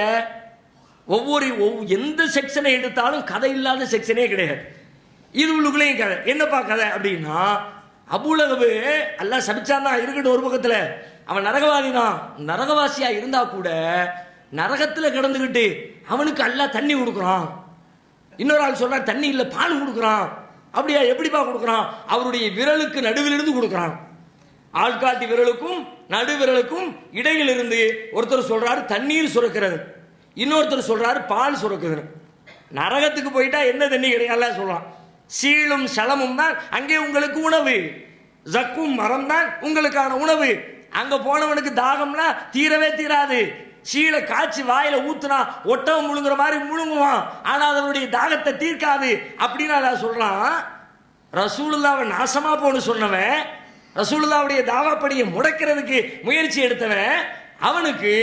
ஒவ்வொரு எந்த செக்ஷனை எடுத்தாலும் கதை இல்லாத செக்ஷனே கிடையாது. இது உள்ளுக்குள்ளேயும் கதை. என்னப்பா கதை அப்படின்னா, அபூலகபு அல்லாஹ் சபிச்சான் தான் இருக்கட்டும், ஒரு பக்கத்தில் அவன் நரகவாதி தான், நரகவாசியா இருந்தா கூட நரகத்தில் கிடந்துக்கிட்டு அவனுக்கு அல்லாஹ் தண்ணி கொடுக்குறான். இன்னொரு ஆள் சொல்ற தண்ணி இல்லை பால் கொடுக்குறான். அப்படியா? எப்படிப்பா கொடுக்குறான்? அவருடைய விரலுக்கு நடுவிலிருந்து கொடுக்குறான். ஆள்காட்டி விரலுக்கும் நடுவிரலுக்கும் இடையில் இருந்து ஒருத்தர் சொல்றாரு தண்ணீர் சுரக்கிறது, இன்னொருத்தர் சொல்றாரு பால் சுரக்குது. நரகத்துக்கு போயிட்டா என்ன தண்ணி கிடையாது சொல்றான். சீலும் சலமும் தான் அங்கே உங்களுக்கு உணவு, ஜக்கும் மரம் தான் உங்களுக்கான உணவு. அங்க போனவனுக்கு தாகம்னா தீரவே தீராது. சீலை காய்ச்சி வாயில ஊத்துனா ஒட்டகம் முழுங்குற மாதிரி முழுங்குவான், ஆனா அதனுடைய தாகத்தை தீர்க்காது அப்படின்னு அதான் சொல்றான். ரசூலுல்லாஹ்வை நாசமா போன்னு சொன்னவன், ரசூலுல்லாஹ்வுடைய தாவாப்படியை முடக்கிறதுக்கு முயற்சி எடுத்தவன், அவனுக்கு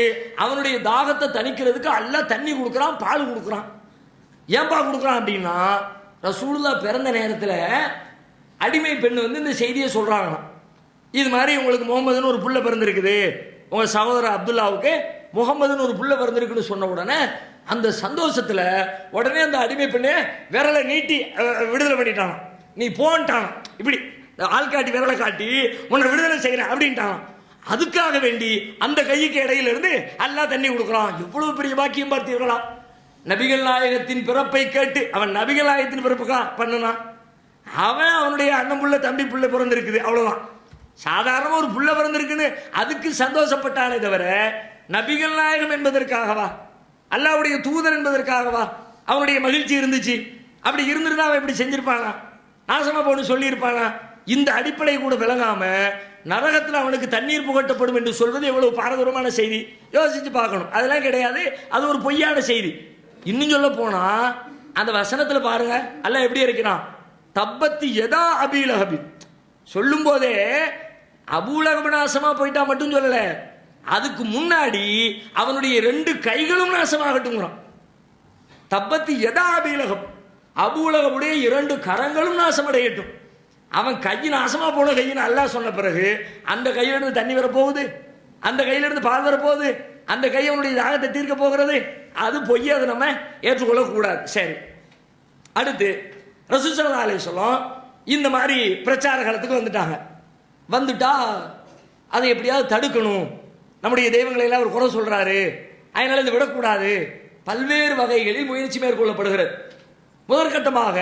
அவனுடைய தாகத்தை தணிக்கிறதுக்கு அல்லாஹ் தண்ணி கொடுக்குறான், பால் கொடுக்குறான். ஏன்பா கொடுக்குறான் அப்படின்னா, ரசூலுல்லாஹ் பிறந்த நேரத்தில் அடிமை பெண் இந்த செய்தியை சொல்றாங்க. இது மாதிரி உங்களுக்கு முகமதுன்னு ஒரு புள்ள பிறந்திருக்குது, உங்க சகோதரர் அப்துல்லாவுக்கு முகமதுன்னு ஒரு புள்ள பிறந்திருக்குன்னு சொன்ன உடனே அந்த சந்தோஷத்துல உடனே அந்த அடிமை பெண்ணு விரலை நீட்டி விடுதலை பண்ணிட்டான். நீ போன்ட்டான், இப்படி ஆள்காட்டி விரலை காட்டி உன்னை விடுதலை செய்யறேன் அப்படின்ட்டான். அதுக்காக வேண்டி அந்த கைக்கு இடையில இருந்து அல்லாஹ் தண்ணி கொடுக்குறான். எவ்வளவு பெரிய பாக்கியம் பார்த்தீர்களா? நபிகள் நாயகத்தின் பிறப்பை கேட்டு அவன் நபிகள் நாயகத்தின் பிறப்புக்கா பண்ணுனா, அவன் அவனுடைய அண்ணன் புள்ள தம்பி புள்ள பிறந்திருக்குது அவ்வளவுதான். சாதாரண ஒரு புள்ள பிறந்திருக்குன்னு அதுக்கு சந்தோஷப்பட்டானே தவிர நபிகள் நாயகம் என்பதற்காகவா, அல்லாஹ்வுடைய தூதர் என்பதற்காகவா அவனுடைய மகிழ்ச்சி இருந்துச்சு? அப்படி இருந்திருந்தா அவன் இப்படி செஞ்சிருப்பானா? நாசமா போன்னு சொல்லியிருப்பானா? இந்த அடிப்படை கூட விளங்காம நரகத்தில் அவனுக்கு தண்ணீர் புகட்டப்படும் என்று சொல்வது எவ்வளவு பாரதூரமான செய்தி. யோசிச்சு பார்க்கணும். அதெல்லாம் கிடையாது, அது ஒரு பொய்யான செய்தி. இன்னும் சொல்ல போனா அந்த வசனத்துல பாருங்க அல்லாஹ் எப்படி இருக்கிறான், தப்பத்தி எதா அபீலஹபி சொல்லும் போதே அபூலகப் நாசமா போயிட்டா மட்டும் சொல்லல, அதுக்கு முன்னாடி அவனுடைய 2 கைகளும் நாசமாகட்டும். தப்பத்தி எதா அபீலகம், அபூலகபுடைய 2 கரங்களும் நாசமடையட்டும். அவன் கை நாசமா போன கையின்னு அல்லாஹ் சொன்ன பிறகு அந்த கையிலிருந்து தண்ணி வரப்போகுது, அந்த கையிலிருந்து பால் வரப்போகுது, அந்த கை அவனுடைய தாகத்தை தீர்க்க போகிறது. அது பொய், அதை நம்ம ஏற்றுக்கொள்ள கூடாது. சரி, அடுத்து ரசூல் ஸல்லல்லாஹு அலைஹி வஸல்லம் இந்த மாதிரி பிரச்சார காலத்துக்கு வந்துட்டா அதை எப்படியாவது தடுக்கணும், நம்முடைய தெய்வங்களை எல்லாம் ஒரு குறை சொல்றாரு, அதனால இதை விடக்கூடாது. பல்வேறு வகைகளில் முயற்சி மேற்கொள்ளப்படுகிறது. முதற்கட்டமாக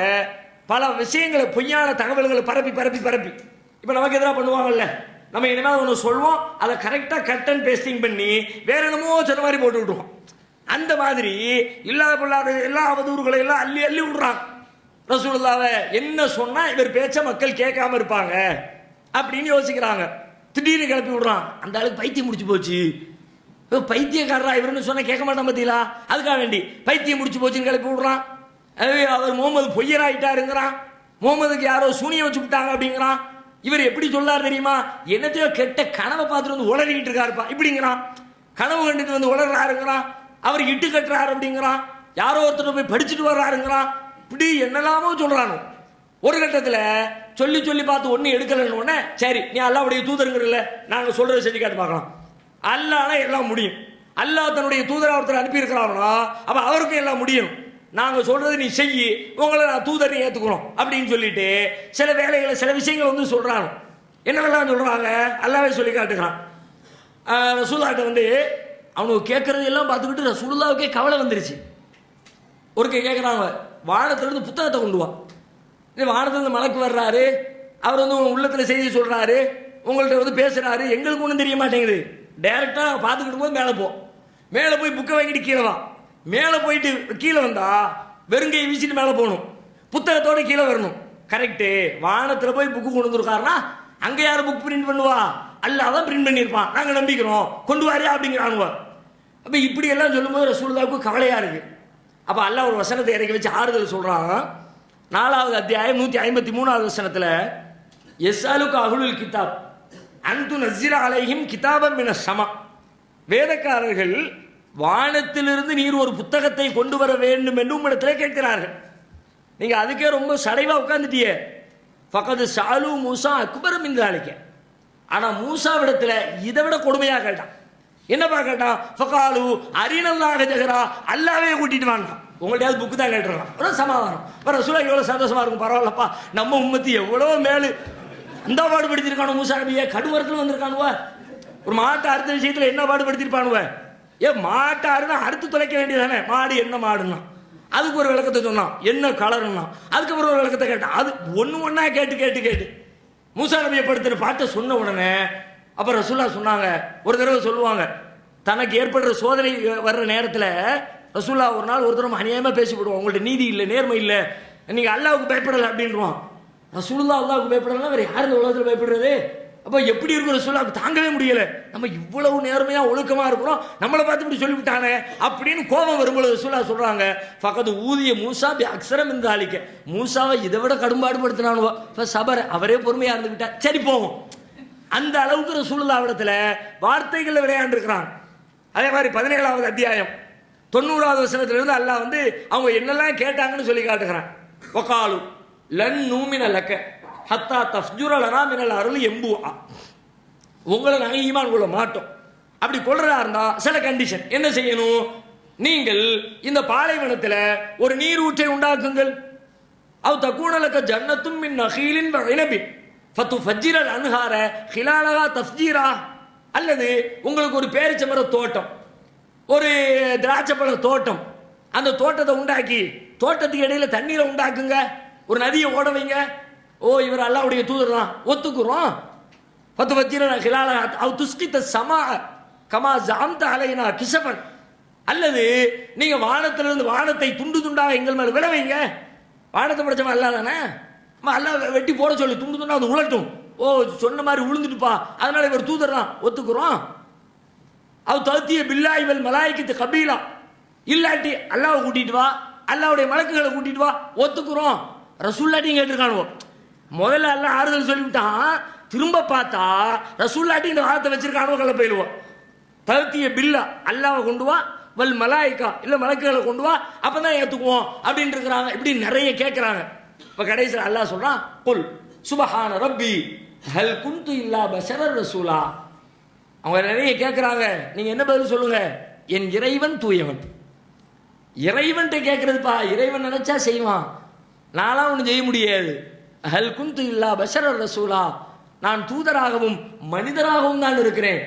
பல விஷயங்களை, பொய்யான தகவல்களை பரப்பி பரப்பி பரப்பி இப்போ நமக்கு எதிராக பண்ணுவாங்கல்ல, நம்ம இனிமேல் ஒன்று சொல்வோம், அதை கரெக்டாக கட் அண்ட் பேஸ்டிங் பண்ணி வேற என்னமோ சொன்ன மாதிரி போட்டு விட்டுருவோம். அந்த மாதிரி இல்லாத பொல்லாத எல்லா அவதூறுகளை எல்லாம் அள்ளி அள்ளி விடுறான். ரசூலுல்லாஹ்வை என்ன சொன்னா இவர் பேச்ச மக்கள் கேட்காம இருப்பாங்க அப்படின்னு யோசிக்கிறாங்க. திடீர்னு கிளப்பி விடுறான், அந்த ஆளுக்கு பைத்தியம் முடிச்சு போச்சு, பைத்தியக்காரரா இவருன்னு சொன்னா கேட்க மாட்டான் பார்த்தீங்களா, அதுக்காக வேண்டி பைத்தியம் முடிச்சு போச்சுன்னு கிளப்பி விடுறான். அவர் முகமது பொய்யராயிட்டாருங்கிறான், முகமதுக்கு யாரோ சூனியம் வச்சு விட்டாங்க அப்படிங்கிறான். இவர் எப்படி சொல்லார் தெரியுமா, என்னத்தையோ கெட்ட கனவை பார்த்துட்டு வந்து உளறிக்கிட்டு இருக்காருப்பா இப்படிங்கிறான். கனவு கண்டுட்டு வந்து உளறாருங்கிறான், அவர் இட்டு கட்டுறாரு அப்படிங்கிறான், யாரோ ஒருத்தர் போய் படிச்சுட்டு வர்றாருங்கிறான். இப்படி என்னெல்லாமோ சொல்றானு. ஒரு கட்டத்தில் சொல்லி சொல்லி பார்த்து ஒன்னும் எடுக்கலன்னு உடனே சரி நீ அல்லாஹ்வுடைய தூதருங்கிறல்ல, நாங்கள் சொல்றதை செஞ்சு காட்டு பார்க்கலாம். அல்லாஹ்னா எல்லாம் முடியும், அல்லாஹ் தன்னுடைய தூதரை ஒருத்தர் அனுப்பி இருக்கிறாங்கன்னா அப்ப அவருக்கும் எல்லாம் முடியும். நாங்கள் சொல்றது நீ செய்யி, உங்களை நான் தூதரை ஏற்றுக்கிறோம் அப்படின்னு சொல்லிட்டு சில வேலைகளை சில விஷயங்கள் வந்து சொல்றாங்க. என்னவெல்லாம் சொல்றாங்க அல்லாஹ்வே சொல்லி காட்டுகிறான். ரசூலுல்லாஹ்ட்ட வந்து அவனுக்கு கேட்கறது எல்லாம் பார்த்துக்கிட்டு ரசூலுல்லாஹ்வுக்கே கவலை வந்துருச்சு. ஒருக்க கேட்குறாங்க, வானத்திலிருந்து புத்தகத்தை கொண்டு வா. வானத்திலிருந்து மலக்கு வர்றாரு, அவர் வந்து உங்க உள்ளத்தில் செய்தி சொல்றாரு, உங்கள்கிட்ட வந்து பேசுறாரு, எங்களுக்கு ஒன்றும் தெரிய மாட்டேங்குது. டைரக்டா பார்த்துக்கிட்டு போது மேலே போய் புக்கை வாங்கிட்டு கீழே வா. மேலே போயிட்டு கீழே வந்தா வெறுங்கையை வீசிட்டு மேலே போகணும், புத்தகத்தோட கீழே வரணும். கரெக்டு. வானத்தில் போய் புக்கு கொண்டு வந்துருக்காருன்னா அங்கே யாரும் புக் பிரிண்ட் பண்ணுவா, அல்லாஹ் தான் பிரிண்ட் பண்ணியிருப்பான், நாங்கள் நம்பிக்கிறோம், கொண்டு வாரியா அப்படிங்கிறானுவ. அப்போ இப்படி எல்லாம் சொல்லும்போது ரசூலுல்லாஹ்வுக்கு கவலையா இருக்கு. அப்போ அல்லாஹ் ஒரு வசனத்தை இறக்கி வச்சு ஆறுதல் சொல்றான். 4வது அத்தியாயம் 153வது வசனத்தில் எஸ்அலுக அஹ்லுல் கிதாப் அன்து நஸ்ஸில அலைஹிம் கிதாபம் மினஸ் ஸமா, வேதக்காரர்கள் வானத்திலிருந்து நீர் ஒரு புத்தகத்தை கொண்டு வர வேண்டும் என்று உம்மிடத்திலே கேட்கிறார்கள். நீங்க அதுக்கே ரொம்ப சடைவா உட்கார்ந்துட்டியே. ஃபகது ஸஅலு மூஸா அக்பர மின் ஸாலிக, ஆனா மூஸாவிடத்துல இதை விட கொடுமையா கேட்டான். என்னப்பா கேட்டான், ஃபகாலு அரினல்லாஹ ஜஹரா, அல்லாஹ்வே கூட்டிட்டு வாங்க, உங்கள்கிட்ட புக்கு தான் கேட்டுருக்கான். ஒரு சமாதானம். ரசூலுல்லாஹ் எவ்வளவு சந்தோஷமா இருக்கும், பரவாயில்லப்பா நம்ம உம்மத்தி எவ்வளோ மேலு அந்த பாடுபடுத்திருக்கானு. மூசா நபியை கடுவரத்தில் வந்திருக்கானுவ. ஒரு மாட்டை அறுத்த விஷயத்துல என்ன பாடுபடுத்திருப்பானுவ. மாட்டை அறுனா அறுத்து தொலைக்க வேண்டியதானே, மாடு என்ன மாடுன்னா அதுக்கு ஒரு விளக்கத்தை சொன்னான், என்ன கலருன்னா அதுக்கப்புறம் ஒரு விளக்கத்தை கேட்டான். அது ஒன்னா கேட்டு கேட்டு கேட்டு மூசா நபியை படுத்துற பாட்டை சொன்ன உடனே அப்புறம் ரசூலுல்லாஹ் சொன்னாங்க. ஒரு தடவை சொல்லுவாங்க, தனக்கு ஏற்படுற சோதனை வர்ற நேரத்தில் ரசூலுல்லாஹ் ஒரு நாள் ஒரு தடவை அநியாயமா பேசிவிடுவோம், உங்கள்ட்ட நீதி இல்லை நேர்மை இல்லை, நீங்க அல்லாஹ்வுக்கு பயப்படலை அப்படின்றான். ரசூலுல்லாஹ் அல்லாஹ்வுக்கு பயப்படலாம், வேற யார் இந்த உலகத்தில் பயப்படுறது? அப்போ எப்படி இருக்கும் ரசூலுல்லாஹ்வுக்கு தாங்கவே முடியல. நம்ம இவ்வளவு நேர்மையா ஒழுக்கமா இருக்கிறோம், நம்மளை பார்த்து இப்படி சொல்லிவிட்டானே அப்படின்னு கோபம் வரும்போது ரசூலுல்லாஹ் சொல்றாங்க, ஃபகது ஊதிய மூசா பி அக்ஸரம் மின் ஸாலிக, மூசாவை இதை விட கடும்பாடுபடுத்தினானுவோ சபர், அவரே பொறுமையா இருந்துக்கிட்டா சரி போவோம். அந்த அளவுக்கு ரசூலுல்லாஹ்விடத்துல வார்த்தைகள் விளையாண்டு இருக்கிறான். அதே மாதிரி 17வது அத்தியாயம் 90வது வசனத்திலிருந்து அல்லாஹ் வந்து அவங்க என்னெல்லாம் கேட்டாங்கன்னு சொல்லி காட்டுகிறான். வகாலு லன் நூமின லக்க ஹத்தா தஃப்ஜுர லனா மினல் அருளி எம்புஆ, உங்களை நாங்கள் ஈமான் கொள்ள மாட்டோம். அப்படி கொள்றதா இருந்தா சில கண்டிஷன் என்ன செய்யணும், நீங்கள் இந்த பாலைவனத்தில் ஒரு நீரூற்றை உண்டாக்குங்கள். அவ் தக்கூனலக்க ஜன்னத்தும் மின் நஹீலின் வ இனபின் ஃபத்து ஃபஜ்ஜிரல் அன்ஹார ஹிலாலஹா தஃப்ஜீரா, அல்லது உங்களுக்கு ஒரு பேரிச்சமர தோட்டம், ஒரு திராட்சைப்பழ தோட்டம், அந்த தோட்டத்தை உண்டாக்கி தோட்டத்துக்கு இடையில தண்ணீரை உண்டாக்குங்க, ஒரு நதியை ஓட வைங்க. ஓ இவர் அல்லாஹ்வுடைய தூதர் தான் ஒத்துக்குறோம். ஃபத்து ஃபஜ்ஜிரல் ஹிலாலஹா அவ் துஸ்கித ஸமா கமா ஜஅம்த அலைனா கிஸபன், அல்லது நீங்க வானத்திலிருந்து வானத்தை துண்டு துண்டாக எங்கள் மேல விழ வைங்க. வானத்தை படைச்சவன் அல்லாஹ் தானே, அல்லாஹ் வெட்டி போட சொல்லி துண்டு துண்டா அது உழட்டும். ஓ சொன்ன மாதிரி உளுந்துட்டுப்பா, அதனால இவர் தூதர் தான் ஒத்துக்குறோம். அவ் தத்திய பில்லாஹி வல் மலாயிகத்து கபீலா, இல்லாட்டி அல்லாவை கூட்டிட்டு வா, அல்லாவுடைய மலக்குகளை கூட்டிட்டு வா, ஒத்துக்குறோம். ரசூல்லாட்டியும் கேட்டிருக்கானுவோ. முதல்ல எல்லாம் ஆறுதல் சொல்லிவிட்டான், திரும்ப பார்த்தா ரசூல்லாட்டி இந்த வார்த்தை வச்சிருக்கானோ கள்ள போயிடுவோம். தகுத்திய பில்லா அல்லாவை கொண்டு வா, வல் மலாய்க்கா இல்லை மலக்குகளை கொண்டு வா, அப்பதான் ஏற்றுக்குவோம் அப்படின்னு இருக்கிறாங்க. இப்படி நிறைய கேட்குறாங்க. இப்போ கடைசியில் அல்லாஹ் சொல்றான், குல் சுபஹான ரப்பி ஹல் குந்து இல்லா பஷரர் ரசூலா. அவங்க நிறைய கேட்குறாங்க, நீங்கள் என்ன பதில் சொல்லுங்க? என் இறைவன் தூயவன். இறைவன்கிட்ட கேட்கறதுப்பா, இறைவன் நினைச்சா செய்வான், நான்லாம் ஒன்றும் செய்ய முடியாது. ஹல் குந்து இல்லா பஷரர் ரசூலா, நான் தூதராகவும் மனிதராகவும் தான் இருக்கிறேன்.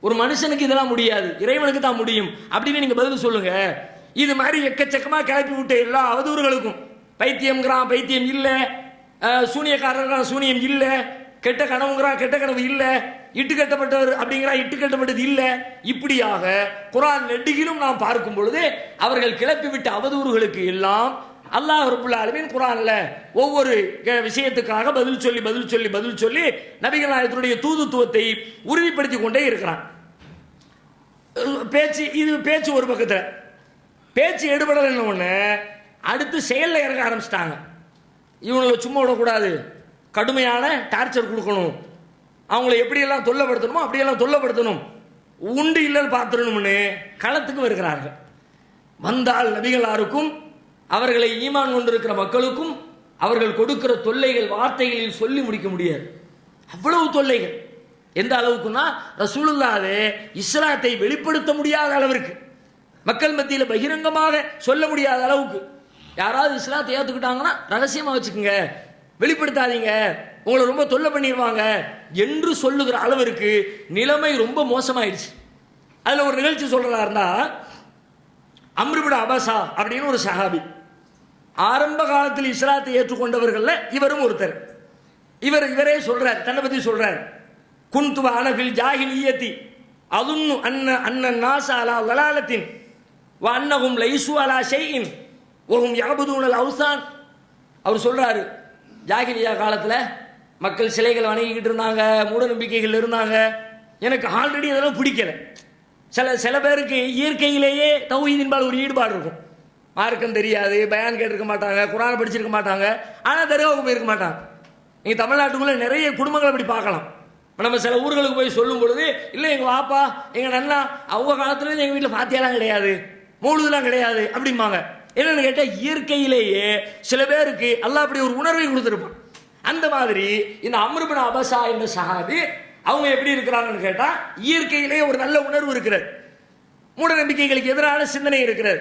ஒரு மனுஷனுக்கு இதெல்லாம் முடியாது, இறைவனுக்கு தான் முடியும் அப்படின்னு நீங்க பதில் சொல்லுங்க. இது மாதிரி எக்கச்சக்கமா கிளப்பி விட்ட எல்லா அவதூறுகளுக்கும், பைத்தியம்ங்கிறான் பைத்தியம் இல்லை, சூனியக்காரங்கிறான் சூனியம் இல்லை, கெட்ட கனவுங்கிறான் கெட்ட கனவு இல்லை, இட்டு கட்டப்பட்டவர் அப்படிங்கிறா இட்டு கட்டப்பட்டது இல்லை, இப்படியாக குர்ஆன் நெடுகிலும் நாம் பார்க்கும் பொழுது அவர்கள் கிளப்பி விட்ட அவதூறுகளுக்கு எல்லாம் அல்லாஹ் ரப்பல் ஆலமீன் குர்ஆன்ல ஒவ்வொரு விஷயத்துக்காக பதில் சொல்லி பதில் சொல்லி பதில் சொல்லி நபிகள் நாயகத்துடைய தூதுத்துவத்தை உறுதிப்படுத்தி கொண்டே இருக்கிறான். பேச்சு இது பேச்சு ஒரு பக்கத்தில், பேச்சு எடுபடலைன்னு ஒன்று அடுத்து செயலில் இறங்க ஆரம்பிச்சிட்டாங்க. இவங்களை சும்மா விடக்கூடாது, கடுமையான டார்ச்சர் கொடுக்கணும், அவங்கள எப்படியெல்லாம் தொல்லப்படுத்தணுமோ அப்படியெல்லாம் தொல்லப்படுத்தணும், உண்டு இல்லைன்னு பார்த்துடணும்னு களத்துக்கு வருகிறார்கள். வந்தால் நபிகளாருக்கும் அவர்களை ஈமான் கொண்டிருக்கிற மக்களுக்கும் அவர்கள் கொடுக்கிற தொல்லைகள் வார்த்தைகளில் சொல்லி முடிக்க முடியாது. அவ்வளவு தொல்லைகள். எந்த அளவுக்குன்னா ரசூலுல்லாஹ்வே இஸ்லாத்தை வெளிப்படுத்த முடியாத அளவிற்கு, மக்கள் மத்தியில் பகிரங்கமாக சொல்ல முடியாத அளவுக்கு. யாராவது இஸ்லாத்தை ஏற்றுக்கிட்டாங்கன்னா ரகசியமாக வச்சுக்கோங்க, வெளிப்படுத்தாதீங்க, உங்களை ரொம்ப தொல்லை பண்ணிடுவாங்க என்று சொல்லுகிற அளவிற்கு நிலைமை ரொம்ப மோசமாயிடுச்சு. அதில் ஒரு நிகழ்ச்சி சொல்றதா இருந்தா, அம்ர் இப்னு அபஸா அப்படின்னு ஒரு சஹாபி, ஆரம்ப காலத்தில் இஸ்லாத்தை ஏற்றுக்கொண்டவர்கள் இவரும் ஒருத்தர். இவரே சொல்றார், தன்னை பத்தி சொல்றார், குன்து அன ஃபில் ஜாஹிலிய்யத்தி அதுன்னு அன்ன நாஸ அலா ضلالத்தின் வ அன்னஹும் லைஸு அலா ஷைஇன் வஹும் யஅபுதூனல் அவ்சான். அவர் சொல்றாரு, ஜாஹிலியா காலத்தில் மக்கள் சிலைகள் வணங்கிக்கிட்டு இருந்தாங்க, மூட நம்பிக்கைகள் இருந்தாங்க, எனக்கு ஆல்ரெடி அதெல்லாம் பிடிக்கல. சில பேருக்கு இயற்கையிலேயே தௌஹீதின்பால் ஒரு ஈடுபாடு இருக்கும், மார்க்கம் தெரியாது, பயான் கேட்டிருக்க மாட்டாங்க, குர்ஆன் படிச்சிருக்க மாட்டாங்க, ஆனால் தர்காவுக்கு போயிருக்க மாட்டாங்க. நீங்கள் தமிழ்நாட்டுக்குள்ளே நிறைய குடும்பங்களை அப்படி பார்க்கலாம். நம்ம சில ஊர்களுக்கு போய் சொல்லும் பொழுது, இல்லை எங்கள் வாப்பா எங்கள் நன்னா அவங்க காலத்துலேருந்து எங்கள் வீட்டில் ஃபாத்தியாலாம் கிடையாது, மௌலூதுலாம் கிடையாது அப்படிம்பாங்க. என்னன்னு கேட்டால் இயற்கையிலேயே சில பேருக்கு அல்லாஹ் அப்படி ஒரு உணர்வை கொடுத்துருப்பான். அந்த மாதிரி இந்த அம்ர் இப்னு அபஸா என்ற சஹாபி அவங்க எப்படி இருக்கிறாங்கன்னு கேட்டால், இயற்கையிலேயே ஒரு நல்ல உணர்வு இருக்கிறது, மூட நம்பிக்கைகளுக்கு எதிரான சிந்தனை இருக்கிறது.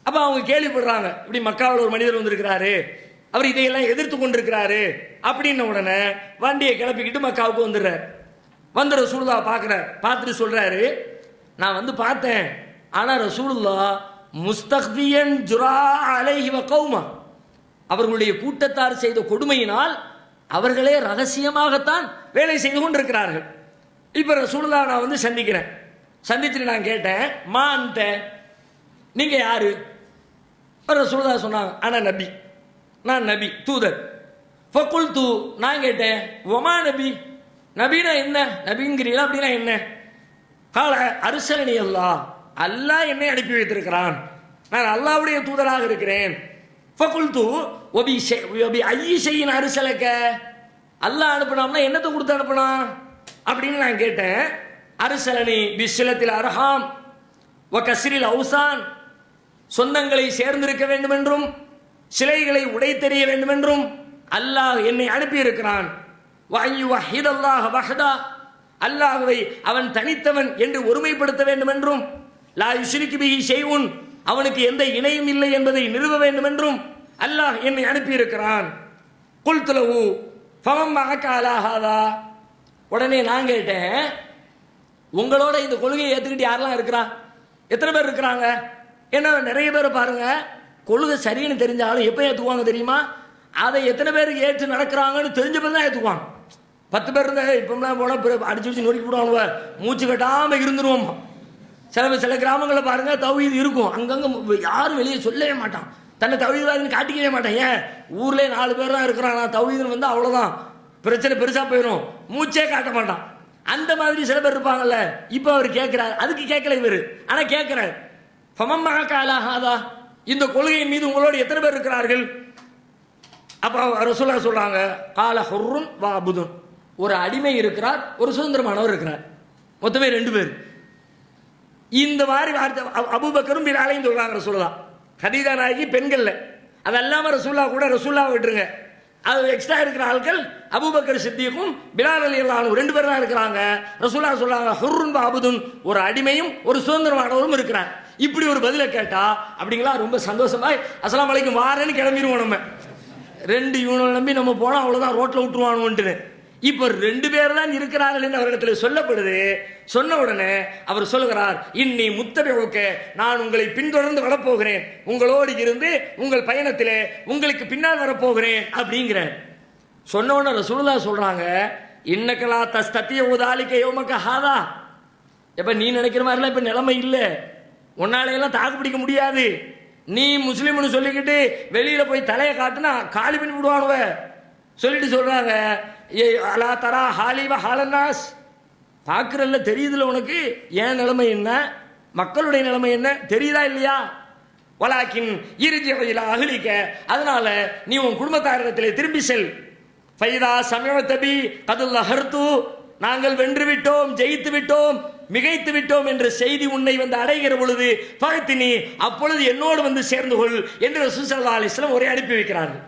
அப்போ அவங்க கேள்விப்படுறாங்க, இப்படி மக்காவில் ஒரு மனிதர் வந்திருக்கிறாரு, அவர் இதையெல்லாம் எதிர்த்து கொண்டிருக்கிறாரு அப்படின்ன உடனே வண்டியை கிளப்பிக்கிட்டு மக்காவுக்கு வந்துடுறார். வந்து ரசூலுல்லாஹ் பார்க்குறார், பார்த்துட்டு சொல்றாரு, நான் வந்து பார்த்தேன், ஆனால் ரசூலுல்லாஹ் முஸ்தக்ஃபியன் ஜுரா அலைஹி வ கௌமா, அவர்களுடைய கூட்டத்தார் செய்த கொடுமையினால் அவர்களே ரகசியமாகத்தான் வேலை செய்து கொண்டிருக்கிறார்கள். இப்போ ரசூலுல்லாஹ் நான் வந்து சந்திக்கிறேன், சந்திச்சுட்டு நான் கேட்டேன், மா அந்த நீங்க யாரு? ரசூலுல்லாஹ் சொன்னாங்க, ஆனா நபி, நான் நபி தூதர். ஃபகுல்து நான் கேட்டேன், ஒமா நபி, நபினா என்ன, நபிங்கிறீங்களா அப்படின்னா என்ன? கால அர்சலனி அல்லாஹ், அல்லாஹ் என்னை அனுப்பி வைத்திருக்கிறான், நான் அல்லாஹ்வுடைய தூதராக இருக்கிறேன். ஃபகுல்து ஒபி ஐயி ஷைஇன் அர்சலக, அல்லாஹ் அனுப்பினாம்னா என்னத்தை கொடுத்து அனுப்பினான் அப்படின்னு நான் கேட்டேன். அர்சலனி பிஸ்ஸிலத்தில் அர்ஹாம் வ கஸ்ரில் அவ்சான், சொந்தங்களை சேர்ந்திருக்க வேண்டும் என்றும் சிலைகளை உடைத்தெறிய வேண்டும் என்றும் அல்லாஹ் என்னை அனுப்பியிருக்கிறான். அல்லாஹ்வை அவன் தனித்தவன் என்று ஒருமைப்படுத்த வேண்டும் என்றும், லா யுஷ்ரிகு பிஹி ஷைஉன், அவனுக்கு எந்த இணையும் இல்லை என்பதை நிறுவ வேண்டும் என்றும் அல்லாஹ் என்னை அனுப்பியிருக்கிறான். குல்து லஹு ஃபமன் மஅக அலா ஹாதா, உடனே நான் கேட்டேன், உங்களோட இந்த கொள்கையை ஏற்றுக்கிட்டு யாரெல்லாம் இருக்கிறா, எத்தனை பேர் இருக்கிறாங்க? ஏன்னா நிறைய பேர் பாருங்க, கொள்கை சரின்னு தெரிஞ்சாலும் எப்போ ஏற்றுக்குவாங்க தெரியுமா? அதை எத்தனை பேருக்கு ஏற்று நடக்கிறாங்கன்னு தெரிஞ்ச பேர் தான் ஏற்றுக்குவாங்க. 10 பேர் இருந்தால் இப்போலாம் போனால் அடிச்சு நொறுக்கி போடுவாங்க, மூச்சு கட்டாமல் இருந்துருவோம். சில கிராமங்களில் பாருங்க தௌஹீத் இருக்கும், அங்கங்கே யாரும் வெளியே சொல்லவே மாட்டான், தன்னை தௌஹீத்வாதின்னு காட்டிக்கவே மாட்டான். ஏன், ஊர்லேயே 4 பேர் தான் இருக்கிறான், நான் தௌஹீதுன்னு வந்து அவ்வளோதான் பிரச்சனை பெருசாக போயிடும், மூச்சே காட்ட மாட்டான். அந்த மாதிரி சில பேர் இருப்பாங்கல்ல. இப்போ அவர் கேட்குறாரு, அதுக்கு கேட்கல இவர், ஆனால் கேட்குறாரு, ஃபமம்மா காலாஹாதா, இந்த கொள்கையின் மீது உங்களோடு எத்தனை பேர் இருக்கிறார்கள்? அப்போ ரசூலுல்லாஹ் சொல்றாங்க, கால ஹுர்ருன் வ அபுதுன், ஒரு அடிமை இருக்கிறார், ஒரு சுதந்திரமானவர் இருக்கிறார், மொத்தமே 2 பேர். இந்த மாதிரி வார்த்தை அபூபக்கரும் பிலாலையும் சொல்றாங்க ரசூலுல்லாஹ். ஹதீஜா நாயகி பெண்கள்ல, அது அல்லாம ரசூலுல்லாஹ் கூட ரசூலுல்லாஹ் விட்டுருங்க, அது எக்ஸ்ட்ரா இருக்கிற ஆட்கள் அபூபக்கர் சித்திக்கும் பிலால் ரலியல்லாஹு அன்ஹு 2 பேர் தான் இருக்கிறாங்க. ரசூலுல்லாஹ் சொல்றாங்க, ஹுர்ருன் வ அபுதுன், ஒரு அடிமையும் ஒரு சுதந்திரமானவரும் இருக்கிறார். இப்படி ஒரு பதிலை கேட்டா அப்படிங்களா ரொம்ப சந்தோஷமாய் அஸ்ஸலாமு அலைக்கும் வாரேன்னு கிளம்பிடுவோம். நம்ம 2 இவனை நம்பி நம்ம போனா அவ்வளவுதான், ரோட்ல விட்டுருவானுன்ட்டு. இப்ப 2 பேர் தான் இருக்கிறார்கள் என்று அவரிடத்தில் சொல்லப்படுது. சொன்ன உடனே அவர் சொல்கிறார், இன்னி முத்தபிஉக, நான் உங்களை பின்தொடர்ந்து வரப்போகிறேன், உங்களோடு இருந்து உங்கள் பயணத்திலே உங்களுக்கு பின்னால் வரப்போகிறேன் அப்படிங்கிற. சொன்ன உடனே ரசூலுல்லாஹ் சொல்றாங்க, இன்னக்கலா தஸ்தத்திய உதாலிக்க யௌமக ஹாதா, எப்ப நீ நினைக்கிற மாதிரிலாம் இப்ப நிலைமை இல்லை, உன்னாலையெல்லாம் தாக்கு பிடிக்க முடியாது. நீ முஸ்லீம்னு சொல்லிக்கிட்டு வெளியில போய் தலையை காட்டுனா காலி பண்ணி விடுவானுவ சொல்லிட்டு சொல்றாங்க, ஏ அலா தரா ஹாலிவ ஹாலன்னாஸ், பார்க்குறல்ல தெரியுதுல உனக்கு ஏன் நிலைமை என்ன, மக்களுடைய நிலைமை என்ன தெரியுதா இல்லையா? வலாக்கின் இறுதியில் அகலிக்க, அதனால நீ உன் குடும்பத்தாரிடத்தில் திரும்பி செல். ஃபைதா சமயத்தபி கதுல்ல ஹர்து, நாங்கள் வென்று விட்டோம், ஜெயித்து விட்டோம், மிகைத்து விட்டோம் என்ற செய்தி உன்னை வந்து அடைகிற பொழுது பகத்தினி, அப்பொழுது என்னோடு வந்து சேர்ந்து கொள் என்று ரசூல் ஸல்லல்லாஹு அலைஹி வஸல்லம் ஒரே அனுப்பி வைக்கிறார்கள்.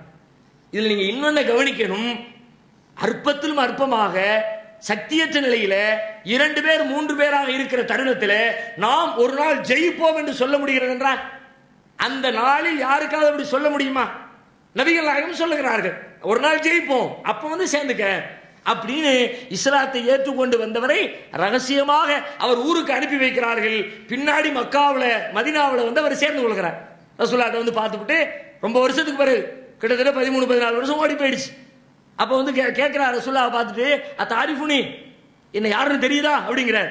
இதில் நீங்க இன்னொன்னு கவனிக்கணும், அற்பத்திலும் அற்பமாக சக்தியற்ற நிலையில 2 பேர் 3 பேராக இருக்கிற தருணத்தில் நாம் ஒரு நாள் ஜெயிப்போம் என்று சொல்ல முடிகிறது என்றால், அந்த நாளில் யாருக்காவது அப்படி சொல்ல முடியுமா? நபிகள் நாயகம் சொல்லுகிறார்கள், ஒரு நாள் ஜெயிப்போம், அப்ப வந்து சேர்ந்துக்க அப்படின்னு. இஸ்லாத்தை ஏற்றுக்கொண்டு வந்தவரை ரகசியமாக அவர் ஊருக்கு அனுப்பி வைக்கிறார்கள். பின்னாடி மக்காவில் மதீனாவில் வந்து அவர் சேர்ந்து கொள்கிறார். ரசூலுல்லாஹ் வந்து பார்த்துவிட்டு ரொம்ப வருஷத்துக்கு பிறகு, கிட்டத்தட்ட 13-14 வருஷம் ஓடி போயிடுச்சு. அப்போ வந்து கேட்கிறார் ரசூலுல்லாஹ் பார்த்துட்டு, தாரிஃபுனி, என்ன யாருன்னு தெரியுதா அப்படிங்கிறார்.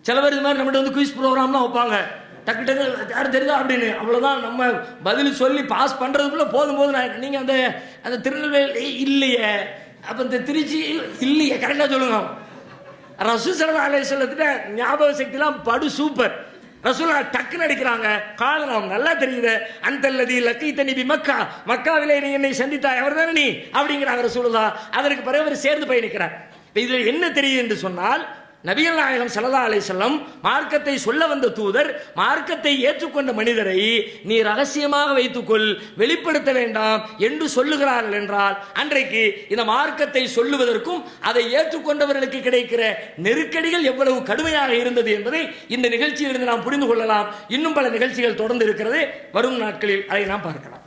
சில பேர் இது மாதிரி நம்மகிட்ட வந்து குயிஸ் ப்ரோக்ராம்லாம் வைப்பாங்க, டக்கு டக்கு யாரும் தெரியுதா அப்படின்னு. அவ்வளோதான், நம்ம பதில் சொல்லி பாஸ் பண்ணுறதுக்குள்ள போதும் போதும். நீங்கள் அந்த அந்த திருநெல்வேலி இல்லையே, அப்போ இந்த திருச்சி இல்லையே, கரெக்டாக சொல்லுங்க. ரசூல் ஸல்லல்லாஹு அலைஹி வஸல்லம் ஞாபக சக்திலாம் படு சூப்பர். ரசூலுல்லாஹ் டக்குன்னு அடிக்கிறாங்க, காலம் நல்லா தெரியுது, அந்தல்லதி லக்கீதனி பி மக்கா, மக்காவிலே நீ என்னை சந்தித்தாய், அவர் தானே நீ அப்படிங்கிறாங்க ரசூலுல்லாஹ். அதற்கு பிறகு அவர் சேர்ந்து பயணிக்கிறார். இதில் என்ன தெரியுது என்று சொன்னால், நபிகள் நாயகம் ஸல்லல்லாஹு அலைஹி வஸல்லம் மார்க்கத்தை சொல்ல வந்த தூதர், மார்க்கத்தை ஏற்றுக்கொண்ட மனிதரை நீ ரகசியமாக வைத்துக்கொள், வெளிப்படுத்த வேண்டாம் என்று சொல்லுகிறார்கள் என்றால், அன்றைக்கு இந்த மார்க்கத்தை சொல்லுவதற்கும் அதை ஏற்றுக்கொண்டவர்களுக்கு கிடைக்கிற நெருக்கடிகள் எவ்வளவு கடுமையாக இருந்தது என்பதை இந்த நிகழ்ச்சியிலிருந்து நாம் புரிந்து கொள்ளலாம். இன்னும் பல நிகழ்ச்சிகள் தொடர்ந்து இருக்கிறது, வரும் நாட்களில் அதை நாம் பார்க்கலாம்.